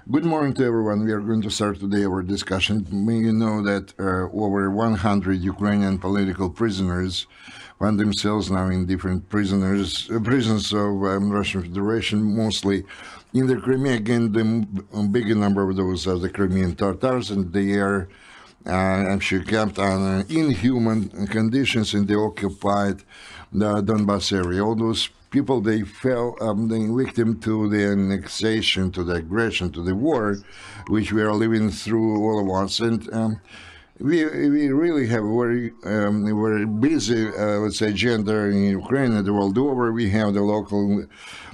Good morning to everyone. We are going to start today our discussion. You know that over 100 Ukrainian political prisoners find themselves now in different prisons of Russian Federation, mostly in the Crimea. Again, the bigger number of those are the Crimean Tatars, and they are actually kept on inhuman conditions in the occupied Donbass area. All those people, they fell victim to the annexation, to the aggression, to the war, which we are living through, all of us. And we really have a very busy, let's say, agenda in Ukraine and the world over. We have the local,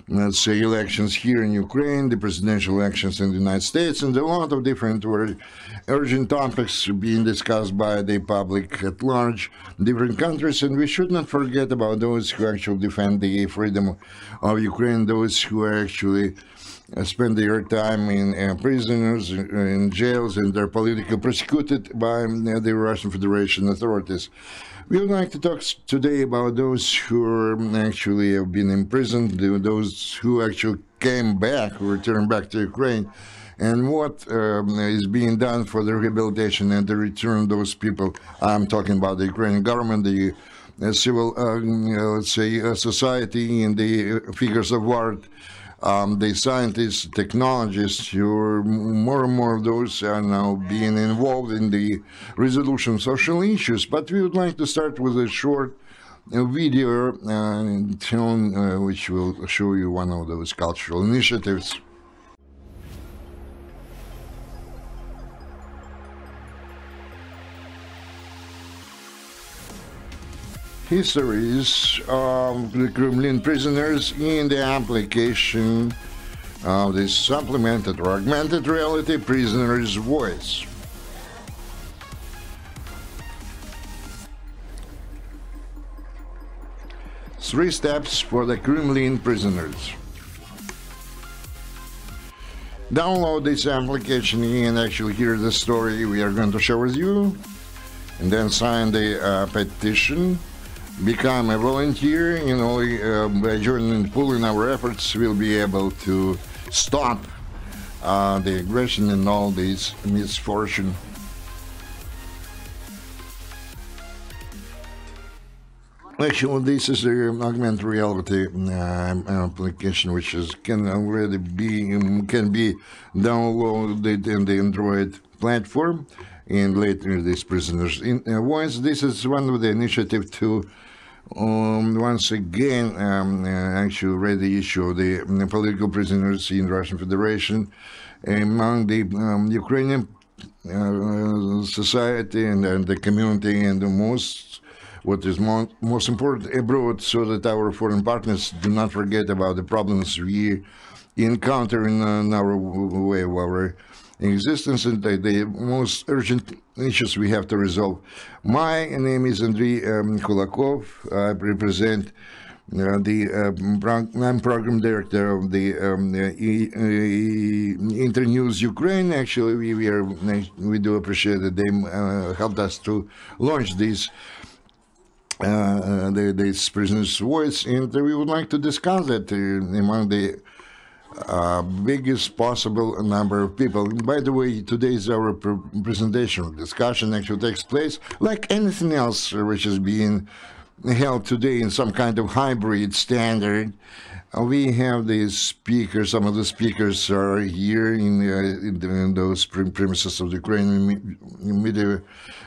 let's say, elections here in Ukraine, the presidential elections in the United States, and a lot of different very urgent topics being discussed by the public at large, different countries. And we should not forget about those who actually defend the freedom of Ukraine, those who actually spend their time in prisoners, in jails, and they're politically persecuted by the Russian Federation authorities. We would like to talk today about those who actually have been imprisoned, those who actually came back, who returned back to Ukraine, and what is being done for the rehabilitation and the return of those people. I'm talking about the Ukrainian government, the civil, let's say, society, and the figures of art, the scientists, technologists, more and more of those are now being involved in the resolution of social issues. But we would like to start with a short video which will show you one of those cultural initiatives. Histories of the Kremlin prisoners in the application of the supplemented or augmented reality prisoner's voice. Three steps for the Kremlin prisoners. Download this application and actually hear the story we are going to share with you, and then sign the petition. Become a volunteer, by joining and pooling our efforts, we'll be able to stop the aggression and all these misfortune. Actually, this is the augmented reality application, which can be downloaded in the Android platform, and later these prisoners in voice. This is one of the initiatives to once again actually read the issue of the political prisoners in Russian Federation among the Ukrainian society and the community, and what is most important abroad, so that our foreign partners do not forget about the problems we encounter in our way of our existence and the most urgent issues we have to resolve. My name is Andrei Kulakov. I represent I'm program director of the Internews-Ukraine. Actually, we do appreciate that they helped us to launch this prisoner's voice, and we would like to discuss it among the biggest possible number of people. By the way, today is our presentation. Discussion actually takes place like anything else which is being held today in some kind of hybrid standard. We have the speakers. Some of the speakers are here in those premises of the Ukrainian Media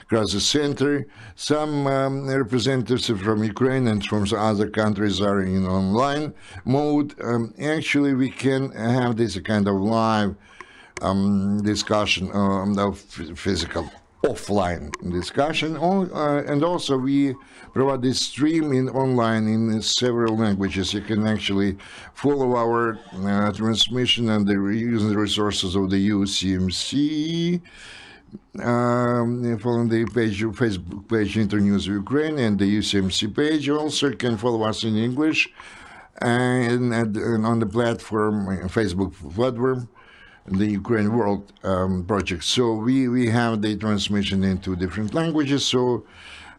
Crisis Center. Some representatives from Ukraine and from other countries are in online mode. Actually, we can have this kind of live discussion of physical offline discussion, and also we provide this stream online in several languages. You can actually follow our transmission and using the resources of the UCMC, following the Facebook page Internews-Ukraine and the UCMC page. You also can follow us in English and on the platform, Facebook platform, the Ukraine World Project. So we have the transmission into different languages, so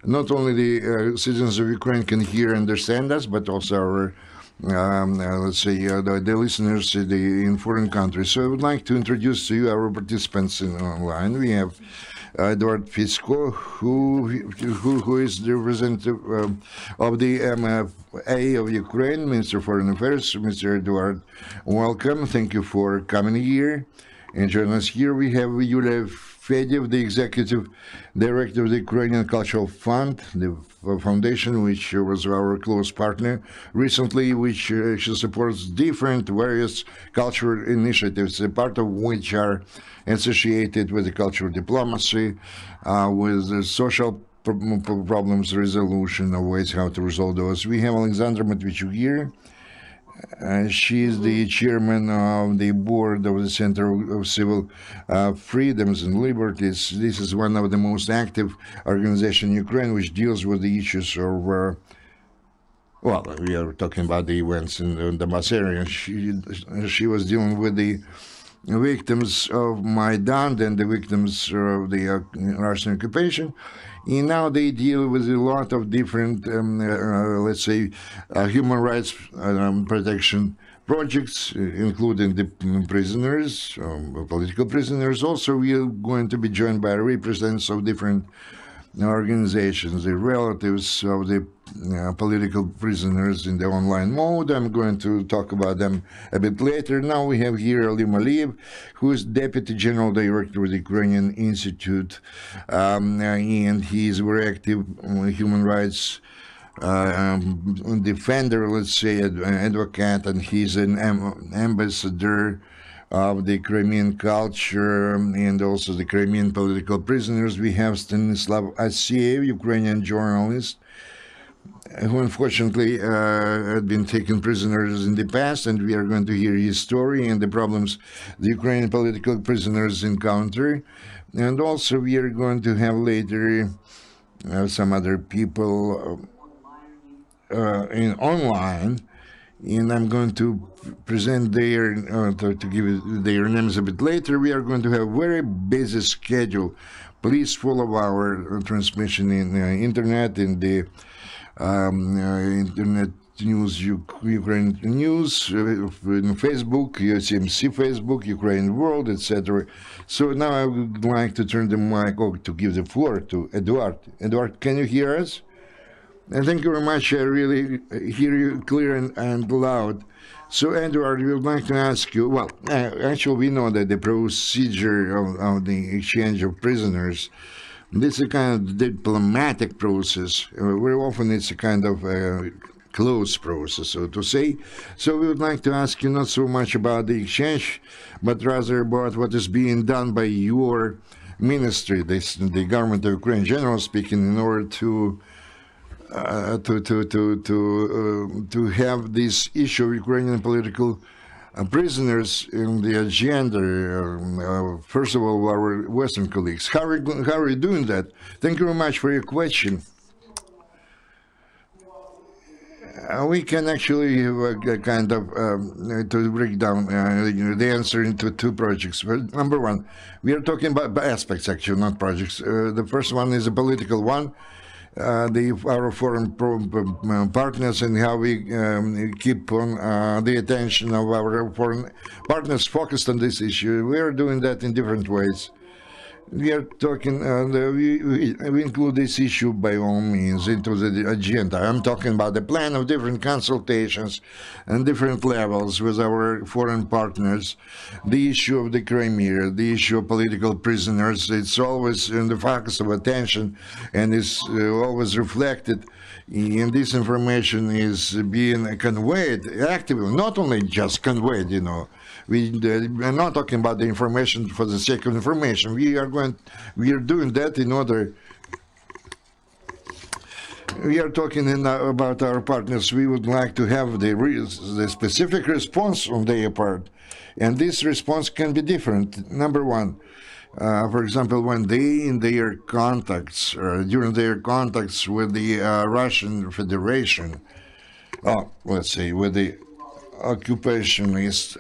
not only the citizens of Ukraine can hear and understand us, but also our let's say, the listeners in foreign countries. So I would like to introduce to you our participants online. We have Eduard Fisko, who is the representative of the MFA of Ukraine, Minister of Foreign Affairs. Mr. Eduard, welcome. Thank you for coming here and joining us here. We have Yulia Fedyev, the Executive Director of the Ukrainian Cultural Fund, the foundation, which was our close partner recently, which she supports different various cultural initiatives, a part of which are associated with the cultural diplomacy, with the social problems resolution, of ways how to resolve those. We have Alexandra Matvichuk here. She is the chairman of the board of the Center of Civil Freedoms and Liberties. This is one of the most active organizations in Ukraine which deals with the issues of, well, we are talking about the events in the Donbas area. She was dealing with the victims of Maidan and the victims of the Russian occupation. And now they deal with a lot of different, let's say, human rights protection projects, including the prisoners, political prisoners. Also, we are going to be joined by representatives of different organizations, the relatives of the political prisoners in the online mode. I'm going to talk about them a bit later. Now we have here Alim Aliyev, who is Deputy General Director of the Ukrainian Institute, and he is very active human rights defender, let's say, advocate, and he's an ambassador of the Crimean culture and also the Crimean political prisoners. We have Stanislav Asiev, Ukrainian journalist, who unfortunately had been taken prisoners in the past, and we are going to hear his story and the problems the Ukrainian political prisoners encounter. And also we are going to have later some other people online, and I'm going to present their, to give their names a bit later. We are going to have a very busy schedule. Please follow our transmission in internet, in the Internet News Ukraine News, in Facebook, USMC Facebook, Ukraine World, etc. So now I would like to turn the mic over to give the floor to Eduard. Eduard, can you hear us? And thank you very much. I really hear you clear and loud. So, Edward, we would like to ask you, well, actually, we know that the procedure of the exchange of prisoners, this is a kind of diplomatic process. Very often it's a kind of closed process, so to say. So we would like to ask you not so much about the exchange, but rather about what is being done by your ministry, the government of Ukraine, generally speaking, in order to have this issue of Ukrainian political prisoners in the agenda. First of all, our Western colleagues. How are you doing that? Thank you very much for your question. We can actually have a kind of, to break down the answer into two projects. Number one, we are talking about aspects, actually, not projects. The first one is a political one. Our foreign partners and how we keep on the attention of our foreign partners focused on this issue. We are doing that in different ways. We are talking, we include this issue by all means into the agenda. I'm talking about the plan of different consultations and different levels with our foreign partners. The issue of the Crimea, the issue of political prisoners, it's always in the focus of attention and is always reflected. And this information is being conveyed actively, not only just conveyed, you know. We are not talking about the information for the sake of information. We are doing that in order. We are talking about our partners. We would like to have the specific response on their part, and this response can be different. Number one, for example, when they in their contacts, during their contacts with the Russian Federation, let's say with the occupationist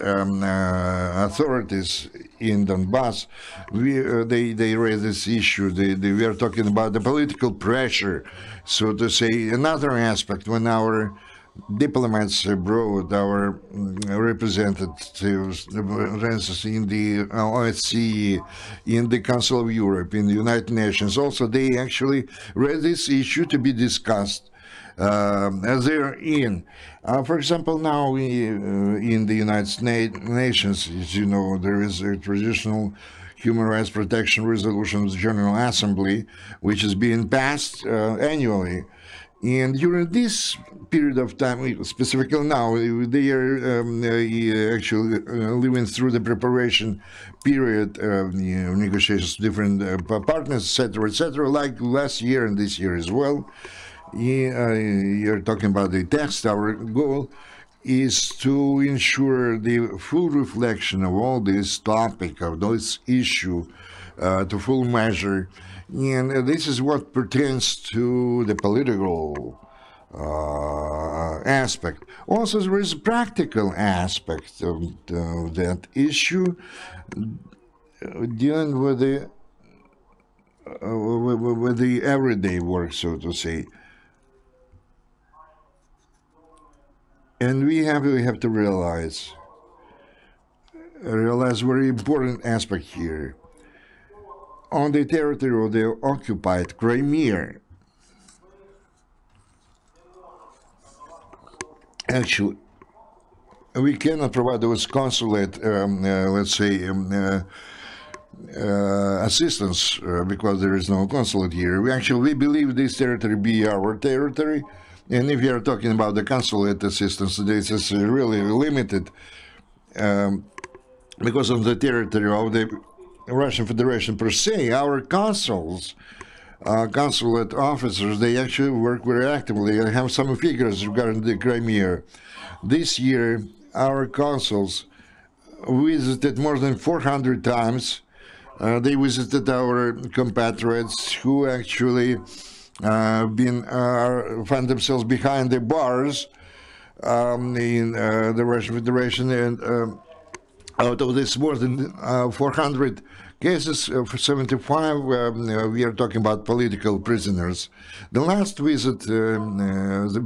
authorities in Donbas, they raise this issue. We are talking about the political pressure, so to say. Another aspect, when our diplomats abroad, our representatives in the OSCE, in the Council of Europe, in the United Nations, also they actually read this issue to be discussed as they're in. For example, now in the United Nations, as you know, there is a traditional Human Rights Protection Resolutions General Assembly, which is being passed annually. And during this period of time, specifically now, they are actually living through the preparation period of negotiations with different partners, etc., like last year and this year as well. You're talking about the text. Our goal is to ensure the full reflection of all this topic, of this issue, to full measure. And this is what pertains to the political aspect. Also, there is a practical aspect of that issue dealing with the everyday work, so to say. And we have to realize very important aspect here. On the territory of the occupied Crimea, actually, we cannot provide those consulate, let's say, assistance because there is no consulate here. We believe this territory be our territory, and if you are talking about the consulate assistance, this is really limited because of the territory of the Russian Federation per se. Our consuls, consulate officers, they actually work very actively. I have some figures regarding the Crimea. This year, our consuls visited more than 400 times. They visited our compatriots who actually find themselves behind the bars in the Russian Federation, and out of this more than 400 cases, for 75, we are talking about political prisoners. The last visit, the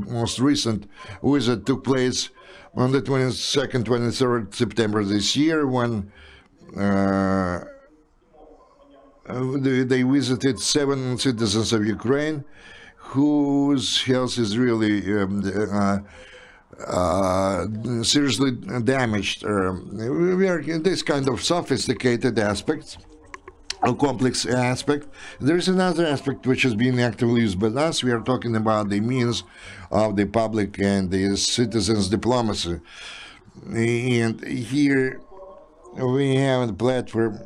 most recent visit, took place on the 22nd, 23rd September this year, when they visited 7 citizens of Ukraine whose health is really seriously damaged. We are in this kind of sophisticated aspects, a complex aspect. There is another aspect which is being actively used by us. We are talking about the means of the public and the citizens' diplomacy. And here we have a platform,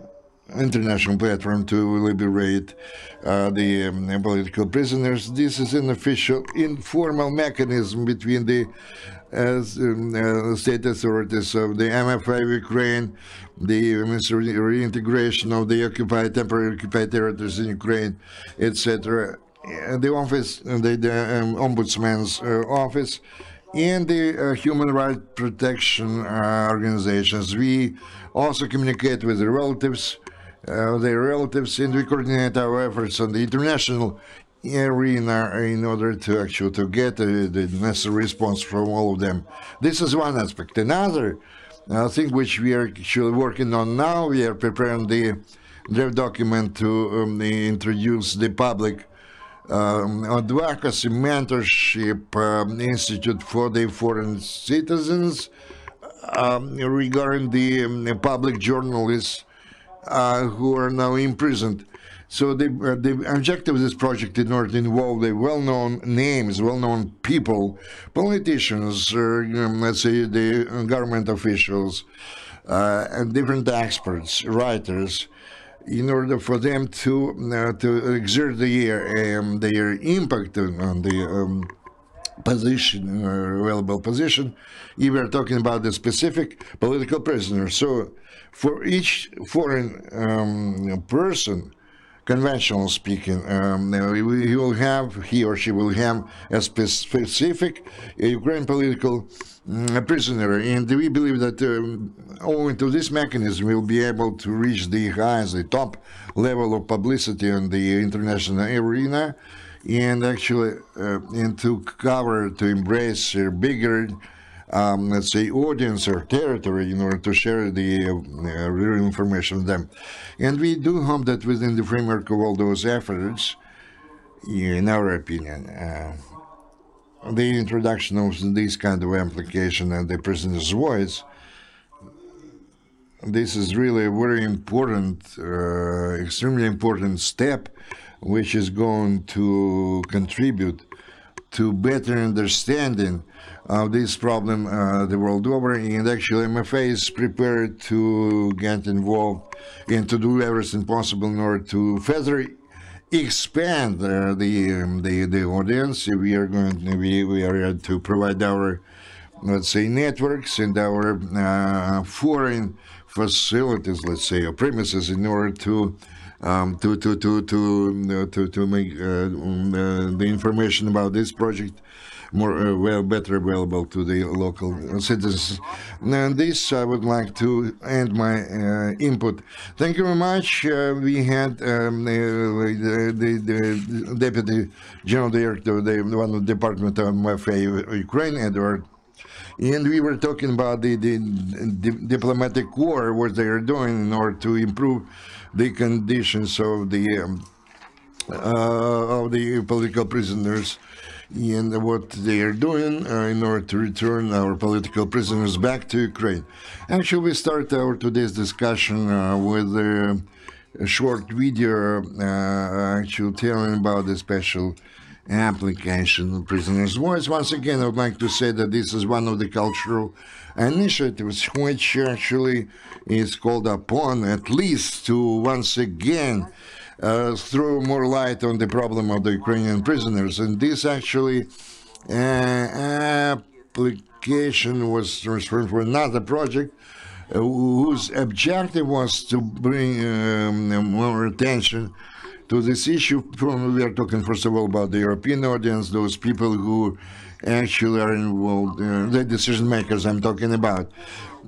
international platform, to liberate the political prisoners. This is an official, informal mechanism between the state authorities of the MFA Ukraine, the reintegration of the temporary occupied territories in Ukraine, etc. The office, the Ombudsman's office, and the human rights protection organizations. We also communicate with the relatives, their relatives, and we coordinate our efforts on the international arena in order to actually get the necessary response from all of them. This is one aspect. Another thing which we are actually working on now, we are preparing the draft document to introduce the public advocacy mentorship institute for the foreign citizens regarding the public journalists who are now imprisoned. So the objective of this project in order to involve the well-known names, well-known people, politicians, let's say the government officials, and different experts, writers, in order for them to exert their impact on the position, available position, if we are talking about the specific political prisoner. So for each foreign person, conventional speaking, he or she will have a specific Ukrainian political prisoner, and we believe that owing to this mechanism, we'll be able to reach the highest, the top level of publicity on the international arena, and actually and to cover, to embrace a bigger, let's say, audience or territory in order to share the real information with them. And we do hope that within the framework of all those efforts, in our opinion, the introduction of this kind of application and the prisoner's voice, this is really a very important, extremely important step, which is going to contribute to better understanding of this problem the world over. And actually, MFA is prepared to get involved and to do everything possible in order to further expand the audience. We are to provide our, let's say, networks and our foreign facilities, let's say, or premises, in order to make the information about this project more better available to the local citizens. And this I would like to end my input. Thank you very much. We had the Deputy General Director of the Department of MFA Ukraine, Edward. And we were talking about the diplomatic corps, what they are doing in order to improve the conditions of the political prisoners, and what they are doing in order to return our political prisoners back to Ukraine. Actually, we start our today's discussion with a short video actually telling about the special application of Prisoner's Voice. Once again, I would like to say that this is one of the cultural initiatives which actually is called upon at least to once again throw more light on the problem of the Ukrainian prisoners. And this actually application was transferred for another project whose objective was to bring more attention to this issue. We are talking first of all about the European audience, those people who actually are involved, the decision makers I'm talking about,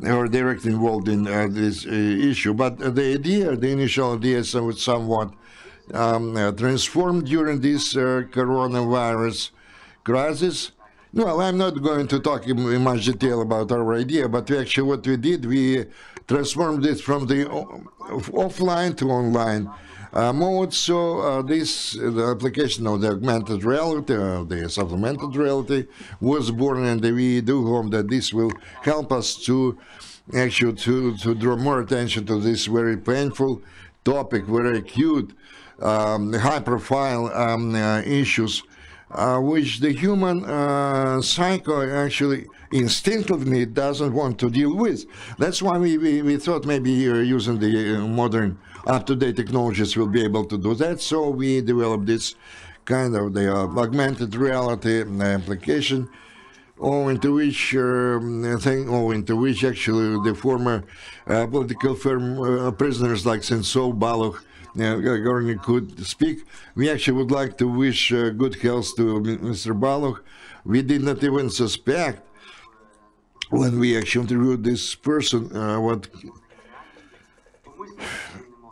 are directly involved in this issue. But the idea, the initial idea, is somewhat transformed during this coronavirus crisis. Well, I'm not going to talk in much detail about our idea, but actually what we did, we transformed it from the offline to online mode. So the application of the augmented reality, the supplemented reality, was born, and we do hope that this will help us to actually to draw more attention to this very painful topic, very acute, high-profile issues, which the human psycho actually instinctively doesn't want to deal with. That's why we thought maybe using the modern up-to-date technologies will be able to do that. So we developed this kind of the augmented reality application, owing to which actually the former political prisoners like Sentsov, Baluch, Gorny could speak. We actually would like to wish good health to Mr. Baluch. We did not even suspect when we actually interviewed this person what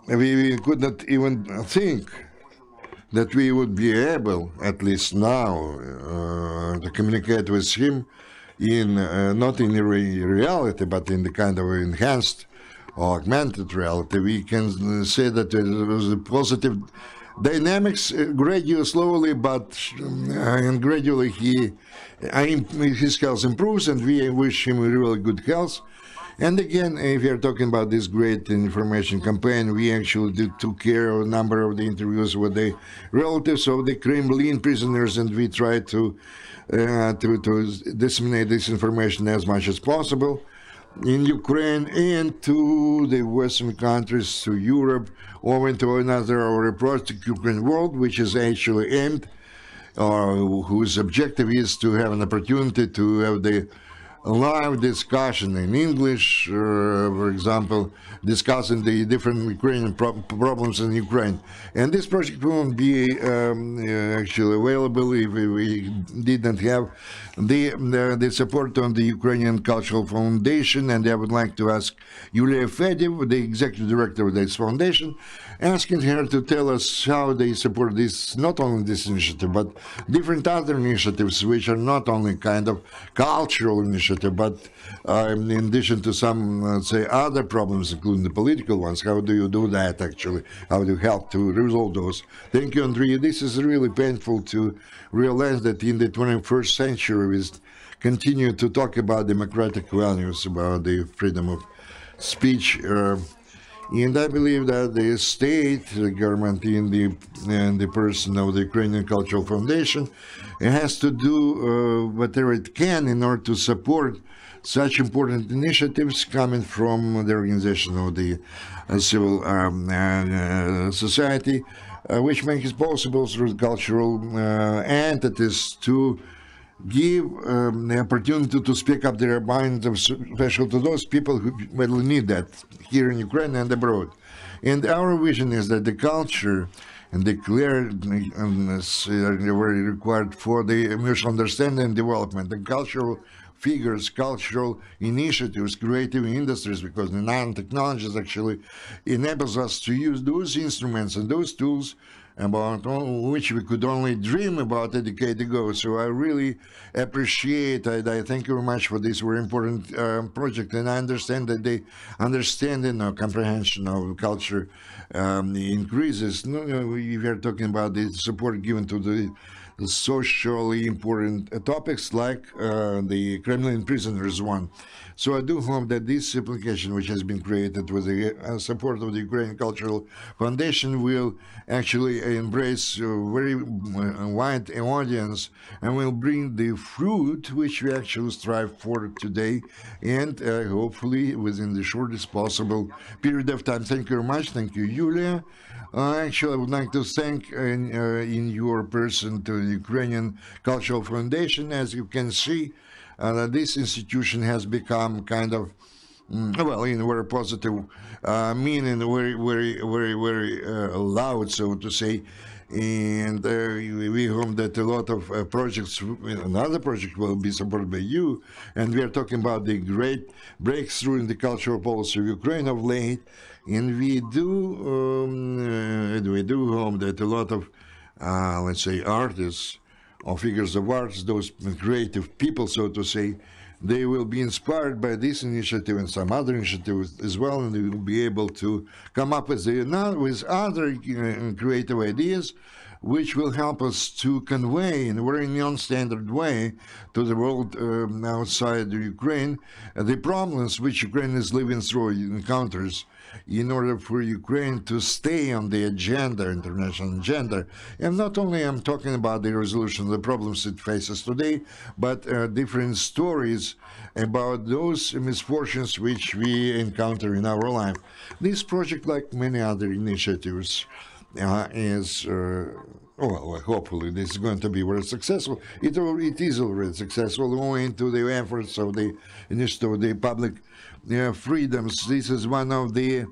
we could not even think that we would be able, at least now, to communicate with him in not in reality, but in the kind of enhanced or augmented reality. We can say that there was a positive dynamics, gradually, slowly, but and gradually his health improves, and we wish him really good health. And again, if you're talking about this great information campaign, we actually took care of a number of the interviews with the relatives of the Kremlin prisoners, and we tried to disseminate this information as much as possible in Ukraine and to the Western countries, to Europe, or into another our approach to Ukraine world, which is actually aimed, whose objective is to have an opportunity to have the live discussion in English, for example, discussing the different Ukrainian problems in Ukraine. And this project won't be actually available if we didn't have the support on the Ukrainian Cultural Foundation. And I would like to ask Yulia Fedev, the executive director of this foundation, asking her to tell us how they support this, not only this initiative, but different other initiatives, which are not only kind of cultural initiatives, but in addition to some, let's say, other problems, including the political ones. How do you do that, actually? How do you help to resolve those? Thank you, Andrea. This is really painful to realize that in the 21st century, we continue to talk about democratic values, about the freedom of speech. And I believe that the state, the government, in the person of the Ukrainian Cultural Foundation, it has to do whatever it can in order to support such important initiatives coming from the organization of the civil society, which makes it possible through cultural entities to give the opportunity to speak up their minds, especially to those people who really need that here in Ukraine and abroad. And our vision is that the culture and the clearness are very required for the mutual understanding and development. The cultural figures, cultural initiatives, creative industries, because the nanotechnologies actually enables us to use those instruments and those tools about which we could only dream about a decade ago. So I really appreciate, I thank you very much for this very important project, and I understand that the understanding or comprehension of culture increases. We are talking about the support given to the socially important topics like the Kremlin prisoners one. So I do hope that this application, which has been created with the support of the Ukrainian Cultural Foundation, will actually embrace a very wide audience and will bring the fruit which we actually strive for today, and hopefully within the shortest possible period of time. Thank you very much. Thank you, Yulia. Actually, I would like to thank in your person to the Ukrainian Cultural Foundation. As you can see, this institution has become kind of, well, in a very positive meaning, very loud, so to say. And we hope that a lot of projects, another project will be supported by you. And we are talking about the great breakthrough in the cultural policy of Ukraine of late. And we do hope that a lot of, let's say, artists or figures of arts, those creative people, so to say, they will be inspired by this initiative and some other initiatives as well, and they will be able to come up with other creative ideas, which will help us to convey in a very non-standard way to the world outside Ukraine the problems which Ukraine is living through, encounters, in order for Ukraine to stay on the agenda, international agenda. And not only I'm talking about the resolution of the problems it faces today, but different stories about those misfortunes which we encounter in our life. This project, like many other initiatives, is well, hopefully this is going to be very successful. It is already successful owing to the efforts of the initiative of the public freedoms. This is one of the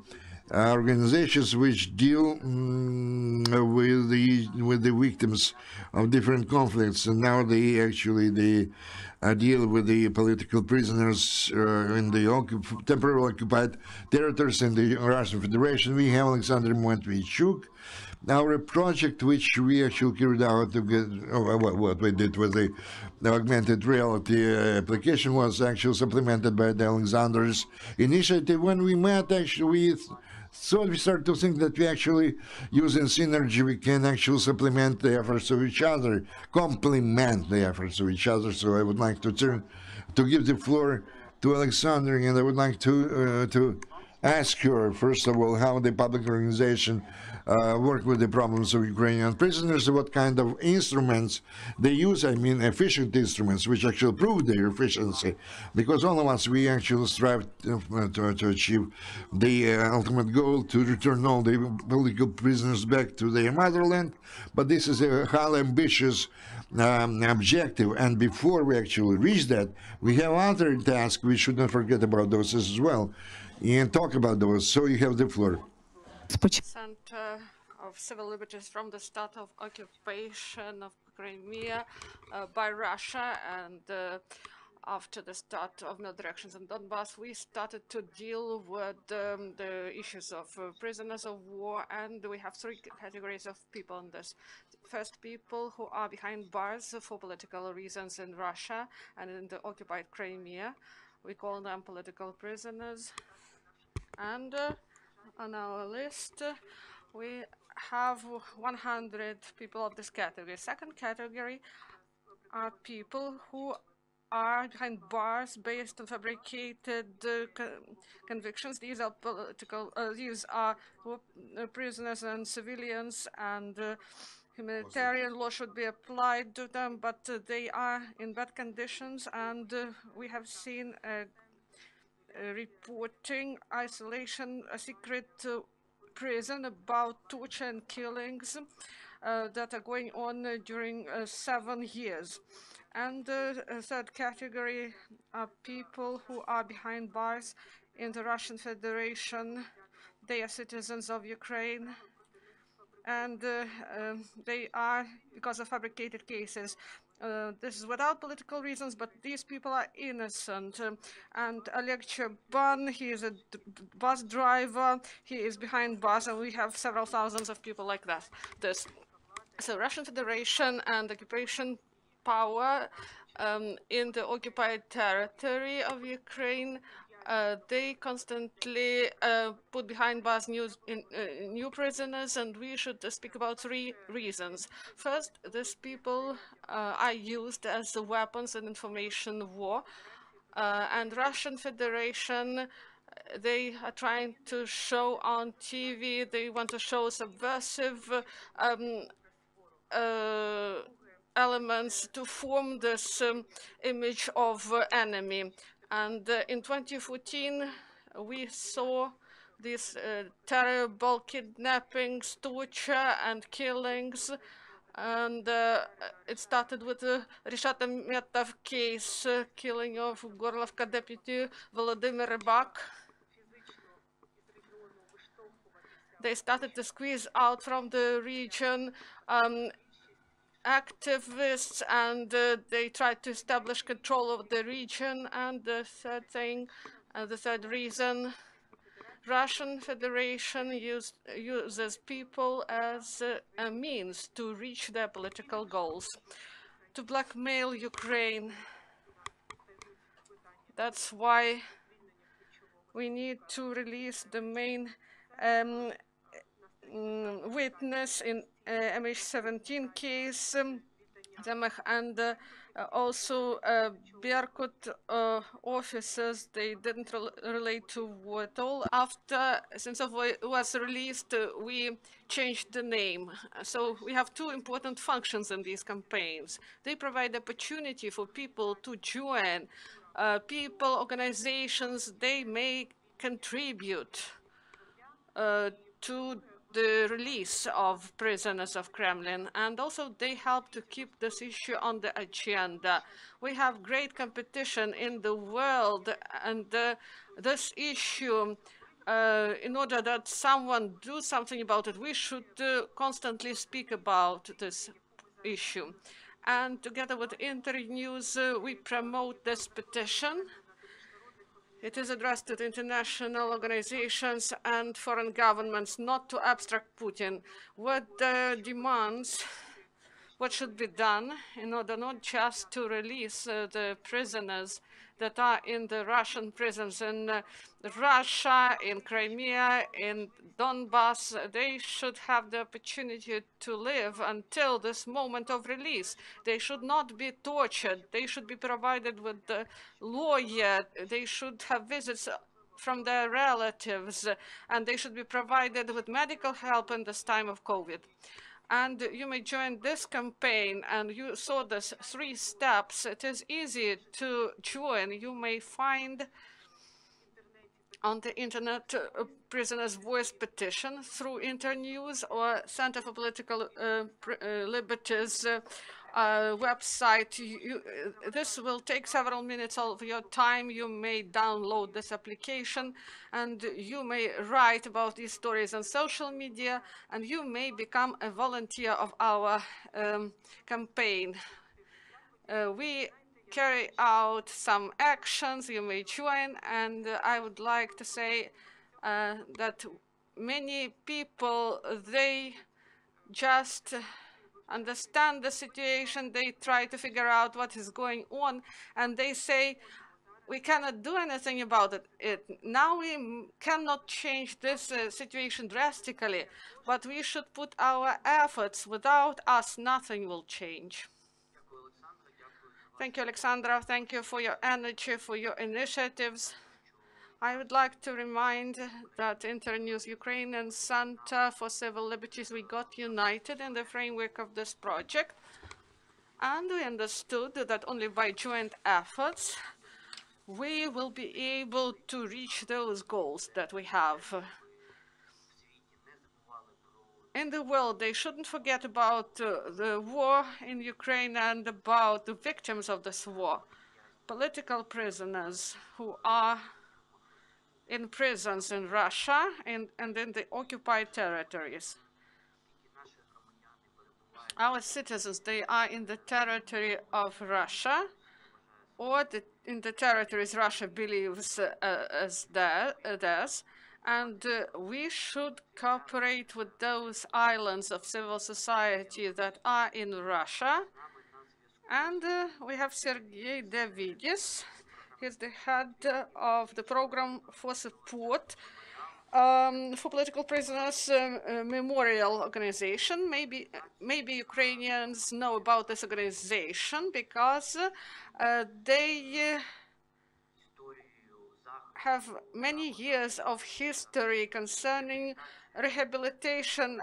organizations which deal with the victims of different conflicts, and now they actually deal with the political prisoners in the temporarily occupied territories in the Russian Federation. We have Alexander Montvichuk. Our project, which we actually carried out to get, what we did with the augmented reality application, was actually supplemented by the Alexander's initiative. When we met, actually, we started to think that we actually, using synergy, we can actually supplement the efforts of each other, complement the efforts of each other. So I would like to give the floor to Alexander, and I would like to ask her, first of all, how the public organization work with the problems of Ukrainian prisoners, what kind of instruments they use, I mean efficient instruments, which actually prove their efficiency. Because all of us, we actually strive to achieve the ultimate goal, to return all the political prisoners back to their motherland. But this is a highly ambitious objective, and before we actually reach that, we have other tasks. We should not forget about those as well, and talk about those. So you have the floor. Center of Civil Liberties from the start of occupation of Crimea by Russia, and after the start of military actions in Donbass, we started to deal with the issues of prisoners of war, and we have three categories of people in this. First, people who are behind bars for political reasons in Russia and in the occupied Crimea. We call them political prisoners. And on our list, we have 100 people of this category. Second category are people who are behind bars based on fabricated convictions. These are these are prisoners and civilians, and humanitarian law should be applied to them, but they are in bad conditions, and we have seen reporting isolation, a secret prison about torture and killings that are going on during 7 years. And the third category are people who are behind bars in the Russian Federation. They are citizens of Ukraine, and they are because of fabricated cases. This is without political reasons, but these people are innocent. And Oleg Chaban, he is a bus driver, he is behind bars, and we have several thousands of people like that. So Russian Federation and occupation power in the occupied territory of Ukraine, they constantly put behind bars new prisoners, and we should speak about three reasons. First, these people are used as weapons in information war, and Russian Federation, they are trying to show on TV, they want to show subversive elements to form this image of enemy. And in 2014, we saw these terrible kidnappings, torture, and killings. And it started with the Rishat Ametov case, killing of Gorlovka deputy Volodymyr Rybak. They started to squeeze out from the region activists, and they tried to establish control of the region. And the third thing, the third reason, Russian Federation uses people as a means to reach their political goals, to blackmail Ukraine. That's why we need to release the main witness in MH17 case, and also Berkut officers, they didn't relate to war at all. After Sentsov was released, we changed the name. So we have two important functions in these campaigns. They provide opportunity for people to join. People, organizations, they may contribute to the release of prisoners of Kremlin, and also they help to keep this issue on the agenda. We have great competition in the world, and this issue, in order that someone do something about it, we should constantly speak about this issue. And together with Internews, we promote this petition. It is addressed to the international organizations and foreign governments, not to abstract Putin. What demands what should be done in order not just to release the prisoners that are in the Russian prisons in Russia, in Crimea, in Donbass. They should have the opportunity to live until this moment of release. They should not be tortured. They should be provided with the lawyer. They should have visits from their relatives, and they should be provided with medical help in this time of COVID. And you may join this campaign, and you saw this 3 steps. It is easy to join. You may find on the internet prisoners' voice petition through Internews or Center for Political Liberties website. This will take several minutes of your time. You may download this application, and you may write about these stories on social media, and you may become a volunteer of our campaign. We carry out some actions. You may join, and I would like to say that many people, they just understand the situation, they try to figure out what is going on, and they say, we cannot do anything about it. Now we cannot change this situation drastically, but we should put our efforts. Without us, nothing will change. Thank you, Alexandra. Thank you for your energy, for your initiatives. I would like to remind that Internews-Ukraine and Center for Civil Liberties, we got united in the framework of this project, and we understood that only by joint efforts we will be able to reach those goals that we have. In the world, they shouldn't forget about the war in Ukraine and about the victims of this war. Political prisoners who are in prisons in Russia and in the occupied territories. Our citizens, they are in the territory of Russia, or in the territories Russia believes as theirs, and we should cooperate with those islands of civil society that are in Russia. And we have Sergei Davidis. He's the head of the program for support for political prisoners memorial organization. Maybe Ukrainians know about this organization because they have many years of history concerning rehabilitation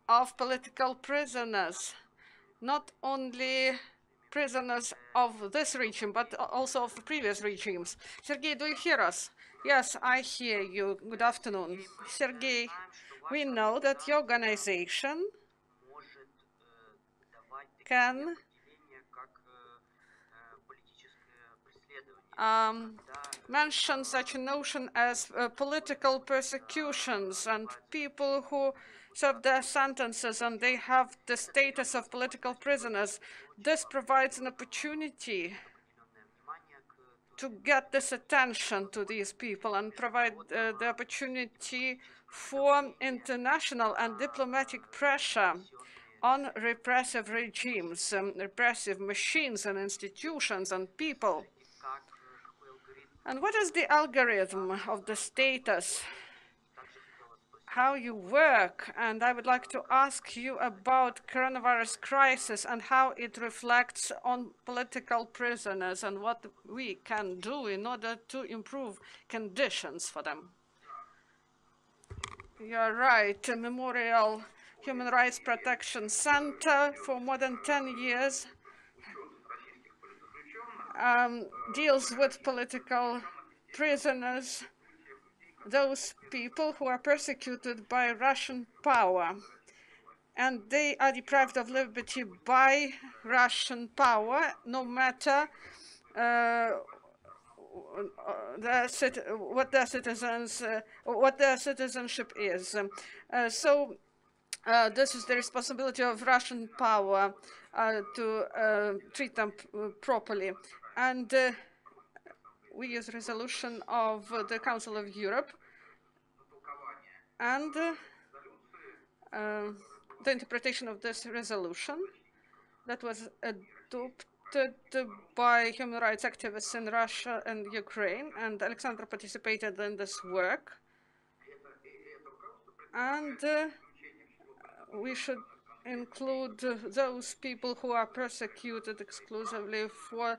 of political prisoners, not only prisoners of this regime, but also of previous regimes. Sergei, do you hear us? Yes, I hear you. Good afternoon. Sergei, we know that your organization can mention such a notion as political persecutions and people who serve their sentences and they have the status of political prisoners. This provides an opportunity to get this attention to these people and provide the opportunity for international and diplomatic pressure on repressive regimes, repressive machines and institutions and people. And what is the algorithm of the status, how you work? And I would like to ask you about coronavirus crisis and how it reflects on political prisoners and what we can do in order to improve conditions for them. You're right, Memorial Human Rights Protection Center for more than 10 years deals with political prisoners, those people who are persecuted by Russian power, and they are deprived of liberty by Russian power, no matter what their citizenship is. This is the responsibility of Russian power to treat them properly. And we use resolution of the Council of Europe and the interpretation of this resolution that was adopted by human rights activists in Russia and Ukraine, and Alexandra participated in this work. And we should include those people who are persecuted exclusively for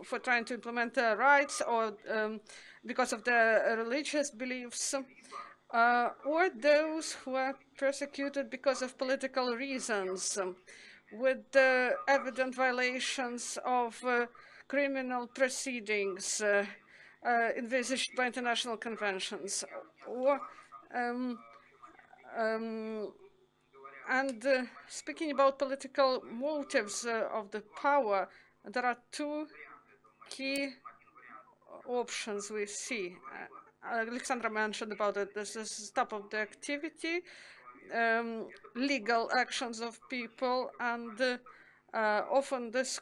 for trying to implement their rights, or because of their religious beliefs, or those who are persecuted because of political reasons, with evident violations of criminal proceedings envisaged by international conventions, or speaking about political motives of the power, there are two key options we see. Alexandra mentioned about it. This is stop of the activity, legal actions of people, and often this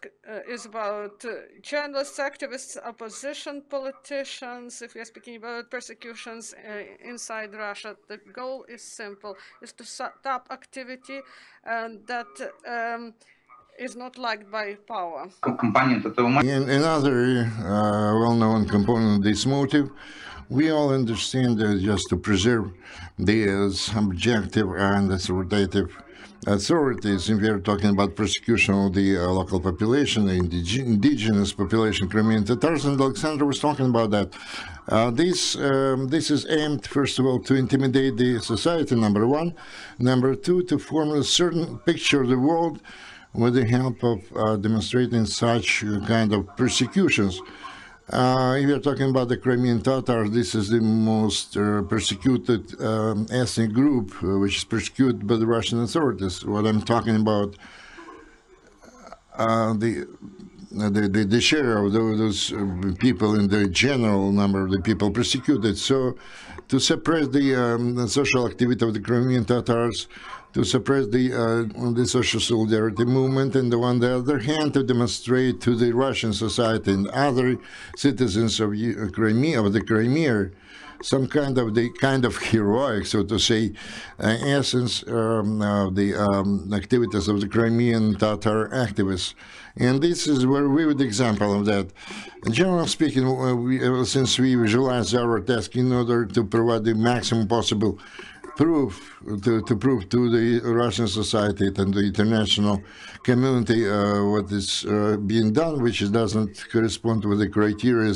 is about journalists, activists, opposition politicians. If we are speaking about persecutions inside Russia, the goal is simple: is to stop activity that is not liked by power. Another well-known component of this motive, we all understand that just to preserve the subjective and authoritative authorities, if we are talking about persecution of the local population, the indigenous population, Crimean Tatars, and Alexander was talking about that. This is aimed, first of all, to intimidate the society, number one. Number two, to form a certain picture of the world with the help of demonstrating such kind of persecutions. If you're talking about the Crimean Tatars, this is the most persecuted ethnic group, which is persecuted by the Russian authorities. What I'm talking about, the share of those people in the general number of the people persecuted. So, to suppress the social activity of the Crimean Tatars, to suppress the social solidarity movement, and on the other hand, to demonstrate to the Russian society and other citizens of the Crimea some kind of heroic, so to say, essence of the activities of the Crimean Tatar activists. And this is a very vivid example of that. Generally speaking, since we visualize our task in order to provide the maximum possible proof to the Russian society and the international community what is being done, which doesn't correspond with the criteria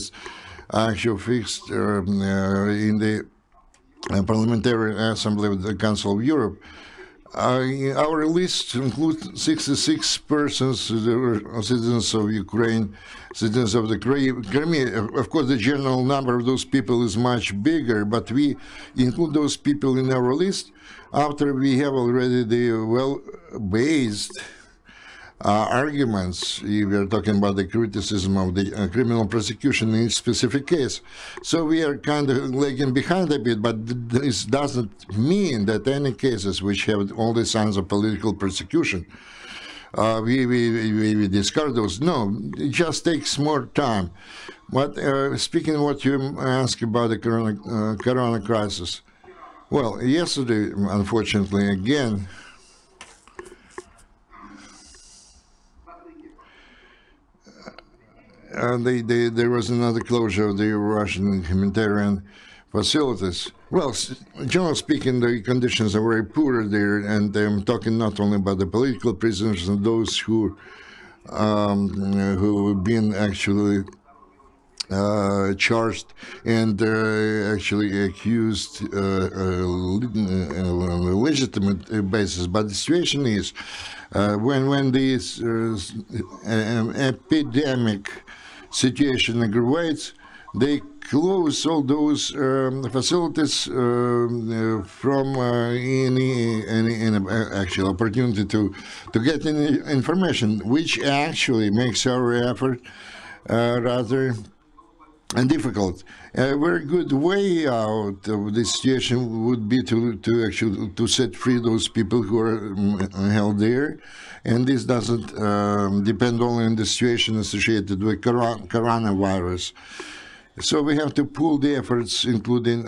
actually fixed in the Parliamentary Assembly of the Council of Europe. Our list includes 66 persons, citizens of Ukraine, citizens of the Crimea. Of course, the general number of those people is much bigger, but we include those people in our list after we have already the well-based arguments, if we are talking about the criticism of the criminal prosecution in each specific case. So we are kind of lagging behind a bit, but this doesn't mean that any cases which have all the signs of political persecution, we discard those. No, it just takes more time. But speaking of what you asked about the corona crisis, well, yesterday, unfortunately, again, there was another closure of the Russian humanitarian facilities. Well, generally speaking, the conditions are very poor there, and I'm talking not only about the political prisoners and those who have been actually charged and actually accused on a legitimate basis. But the situation is, when this epidemic situation aggravates, they close all those facilities from any actual opportunity to get any information, which actually makes our effort rather difficult. A very good way out of this situation would be to actually set free those people who are held there, and this doesn't depend only on the situation associated with coronavirus. So we have to pool the efforts, including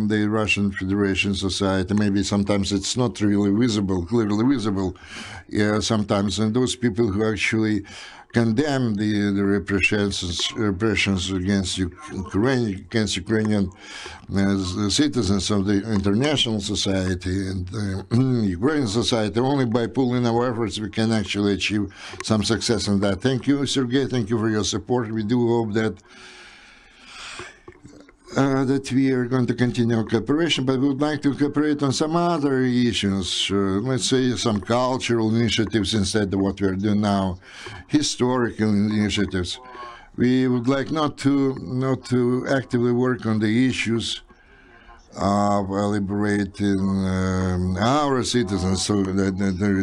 the Russian Federation society. Maybe sometimes it's not really visible, clearly visible. Sometimes, and those people who actually condemn the repressions against Ukrainian citizens of the international society and Ukrainian society. Only by pooling our efforts we can actually achieve some success in that. Thank you, Sergei. Thank you for your support. We do hope that we are going to continue our cooperation, but we would like to cooperate on some other issues, let's say some cultural initiatives instead of what we are doing now, historical initiatives. We would like not to actively work on the issues of liberating our citizens, so that there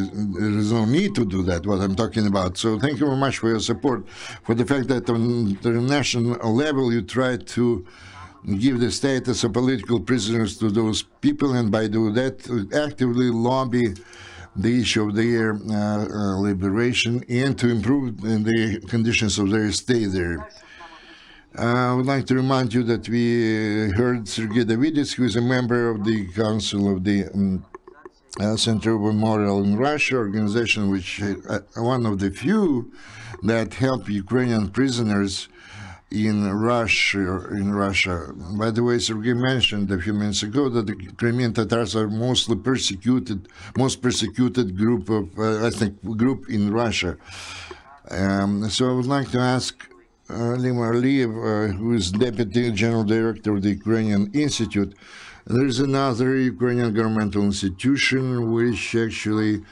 is no need to do that, what I'm talking about. So thank you very much for your support, for the fact that on the national level you try to give the status of political prisoners to those people, and by doing that actively lobby the issue of their liberation and to improve the conditions of their stay there. I would like to remind you that we heard Sergei Davidis, who is a member of the Council of the Center of Memorial in Russia, organization which one of the few that help Ukrainian prisoners in Russia. By the way, Sergei mentioned a few minutes ago that the Crimean Tatars are most persecuted group of, I think, group in Russia. So I would like to ask Limar Aliyev, who is Deputy General Director of the Ukrainian Institute. There is another Ukrainian governmental institution which actually,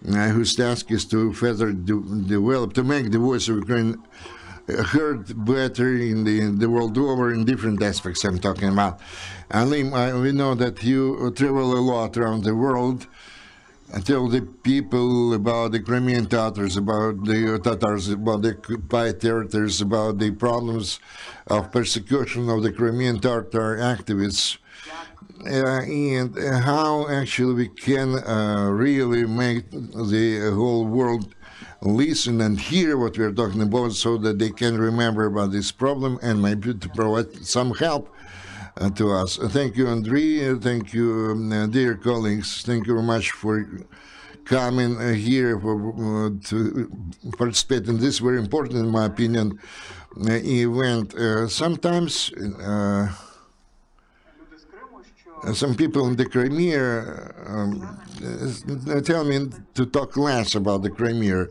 whose task is to further develop, to make the voice of Ukraine heard better in the world over in different aspects I'm talking about. And Lim, we know that you travel a lot around the world and tell the people about the Crimean Tatars, about the occupied territories, about the problems of persecution of the Crimean Tatar activists, and how actually we can really make the whole world listen and hear what we're talking about, so that they can remember about this problem and maybe to provide some help to us. Thank you, Andrei. Thank you, dear colleagues. Thank you very much for coming here to participate in this very important, in my opinion, event. Sometimes some people in the Crimea tell me to talk less about the Crimea.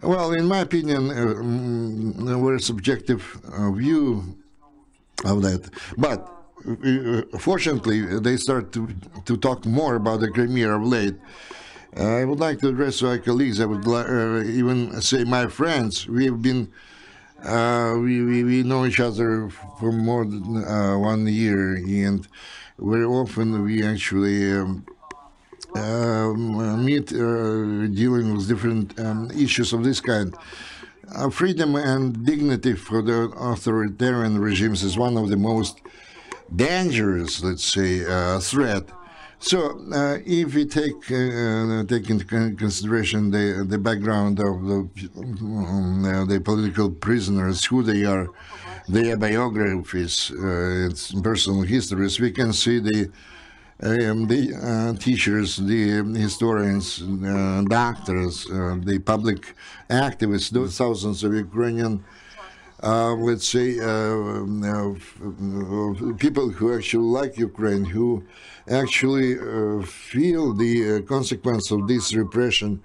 Well, in my opinion, a very subjective view of that. But fortunately, they start to talk more about the Crimea of late. I would like to address my colleagues. I would even say my friends. We've been we know each other for more than 1 year, and very often we actually meet dealing with different issues of this kind. Freedom and dignity for the authoritarian regimes is one of the most dangerous, let's say, threat. So, if we take into consideration the background of the political prisoners, who they are, their biographies, personal histories, we can see the teachers, the historians, doctors, the public activists, those thousands of Ukrainian, let's say, people who actually like Ukraine, who actually feel the consequence of this repression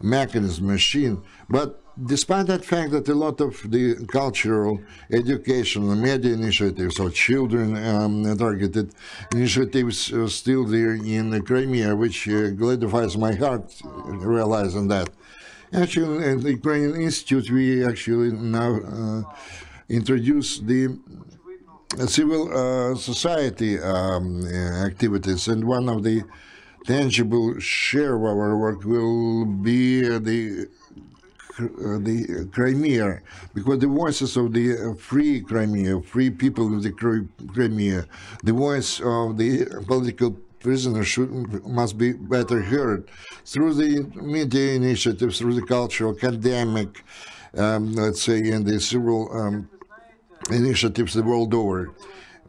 mechanism, machine. But despite that fact that a lot of the cultural, educational, media initiatives or children targeted initiatives are still there in Crimea, which gratifies my heart realizing that. Actually, at the Ukrainian Institute, we actually now introduce the civil society activities, and one of the tangible share of our work will be the Crimea, because the voices of the free Crimea, free people of the Crimea, the voice of the political prisoners must be better heard through the media initiatives, through the cultural, academic, let's say, and the civil initiatives the world over.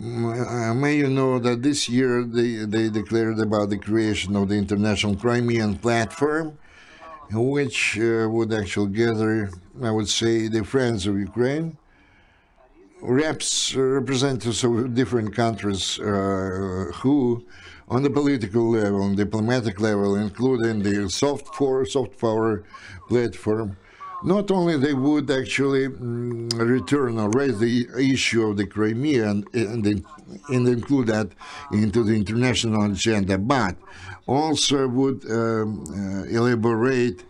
May you know that this year they declared about the creation of the International Crimean Platform, which would actually gather, I would say, the friends of Ukraine, representatives of different countries who, on the political level, on diplomatic level, including the soft power platform, not only they would actually return or raise the issue of the Crimea and include that into the international agenda, but also would elaborate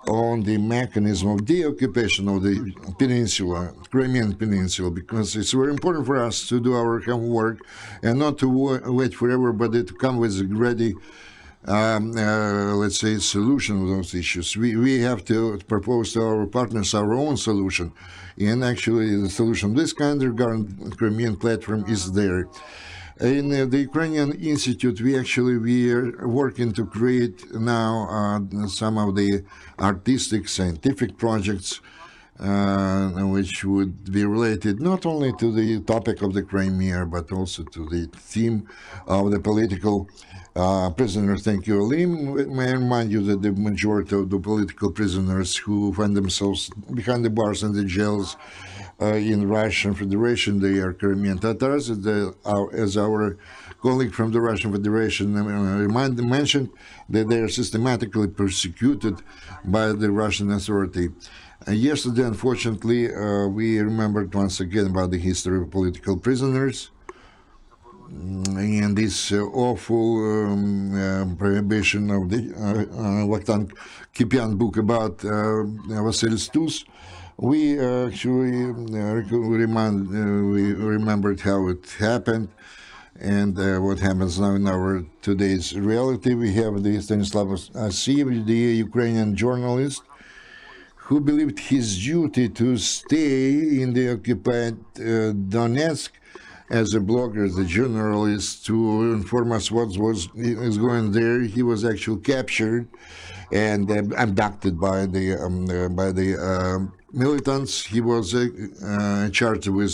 on the mechanism of deoccupation of the peninsula, Crimean Peninsula, because it's very important for us to do our homework and not to wait for everybody to come with a ready, let's say, solution of those issues. We have to propose to our partners our own solution. And actually, the solution of this kind regarding Crimean platform is there. In the Ukrainian Institute, we are working to create now some of the artistic, scientific projects which would be related not only to the topic of the Crimea, but also to the theme of the political prisoners. Thank you, Alim. May I remind you that the majority of the political prisoners who find themselves behind the bars and the jails in Russian Federation, they are Crimean Tatars. As our colleague from the Russian Federation mentioned, that they are systematically persecuted by the Russian authority. Yesterday, unfortunately, we remembered once again about the history of political prisoners and this awful prohibition of the Vakhtang Kipian book about Vasily Stus. We actually we remembered how it happened and what happens now in our today's reality. We have the Stanislav Asiyev, the Ukrainian journalist, who believed his duty to stay in the occupied Donetsk as a blogger, as a journalist, to inform us what is going there. He was actually captured and abducted by the militants. He was charged with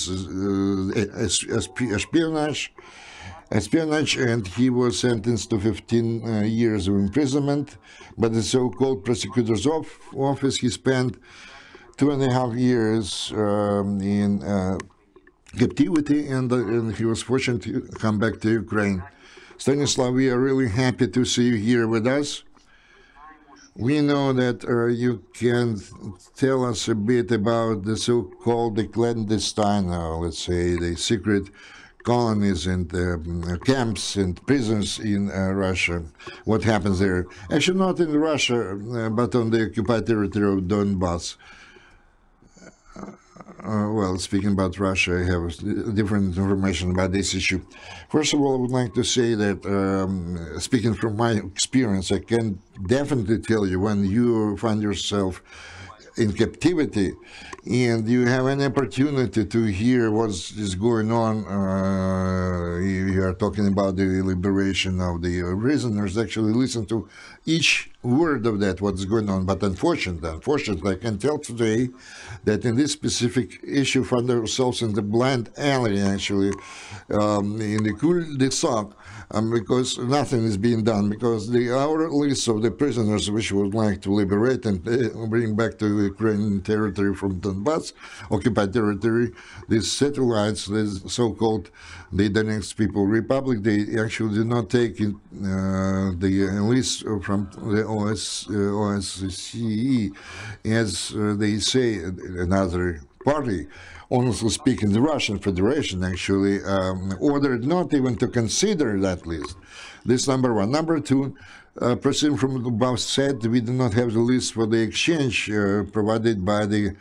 espionage, and he was sentenced to 15 years of imprisonment. But the so-called prosecutor's office, he spent 2.5 years in captivity, and he was fortunate to come back to Ukraine. Stanislav, we are really happy to see you here with us. We know that you can tell us a bit about the so-called clandestine, let's say, the secret colonies and camps and prisons in Russia. What happens there? Actually, not in Russia, but on the occupied territory of Donbass. Well, speaking about Russia, I have different information about this issue. First of all, I would like to say that, speaking from my experience, I can definitely tell you when you find yourself in captivity and you have an opportunity to hear what is going on, you are talking about the liberation of the prisoners, actually listen to each word of that, what's going on. But unfortunately, I can tell today that in this specific issue, find ourselves in the blind alley, actually, in the cul-de-sac, because nothing is being done, because our list of the prisoners which we would like to liberate and bring back to Ukrainian territory from Donbass, occupied territory, these satellites, the so-called the Donetsk People Republic, they actually did not take in, the list from the OSCE, as they say, another party. Honestly speaking, the Russian Federation actually ordered not even to consider that list. This number one. Number two, proceeding from the above said, we do not have the list for the exchange provided by the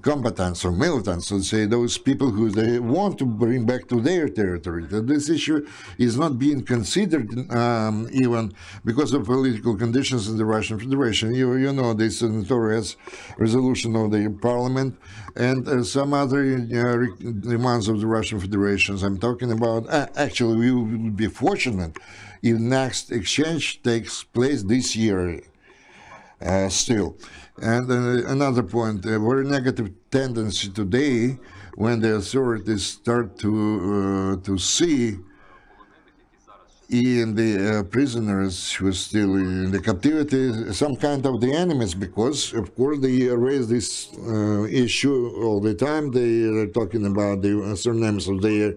combatants or militants, let's say, those people who they want to bring back to their territory. That this issue is not being considered even because of political conditions in the Russian Federation. You know this notorious resolution of the parliament and some other demands of the Russian Federation. I'm talking about, actually, we would be fortunate if next exchange takes place this year. Still. And another point, a very negative tendency today when the authorities start to see in the prisoners who are still in the captivity some kind of the enemies, because of course they raise this issue all the time. They are talking about the surnames of their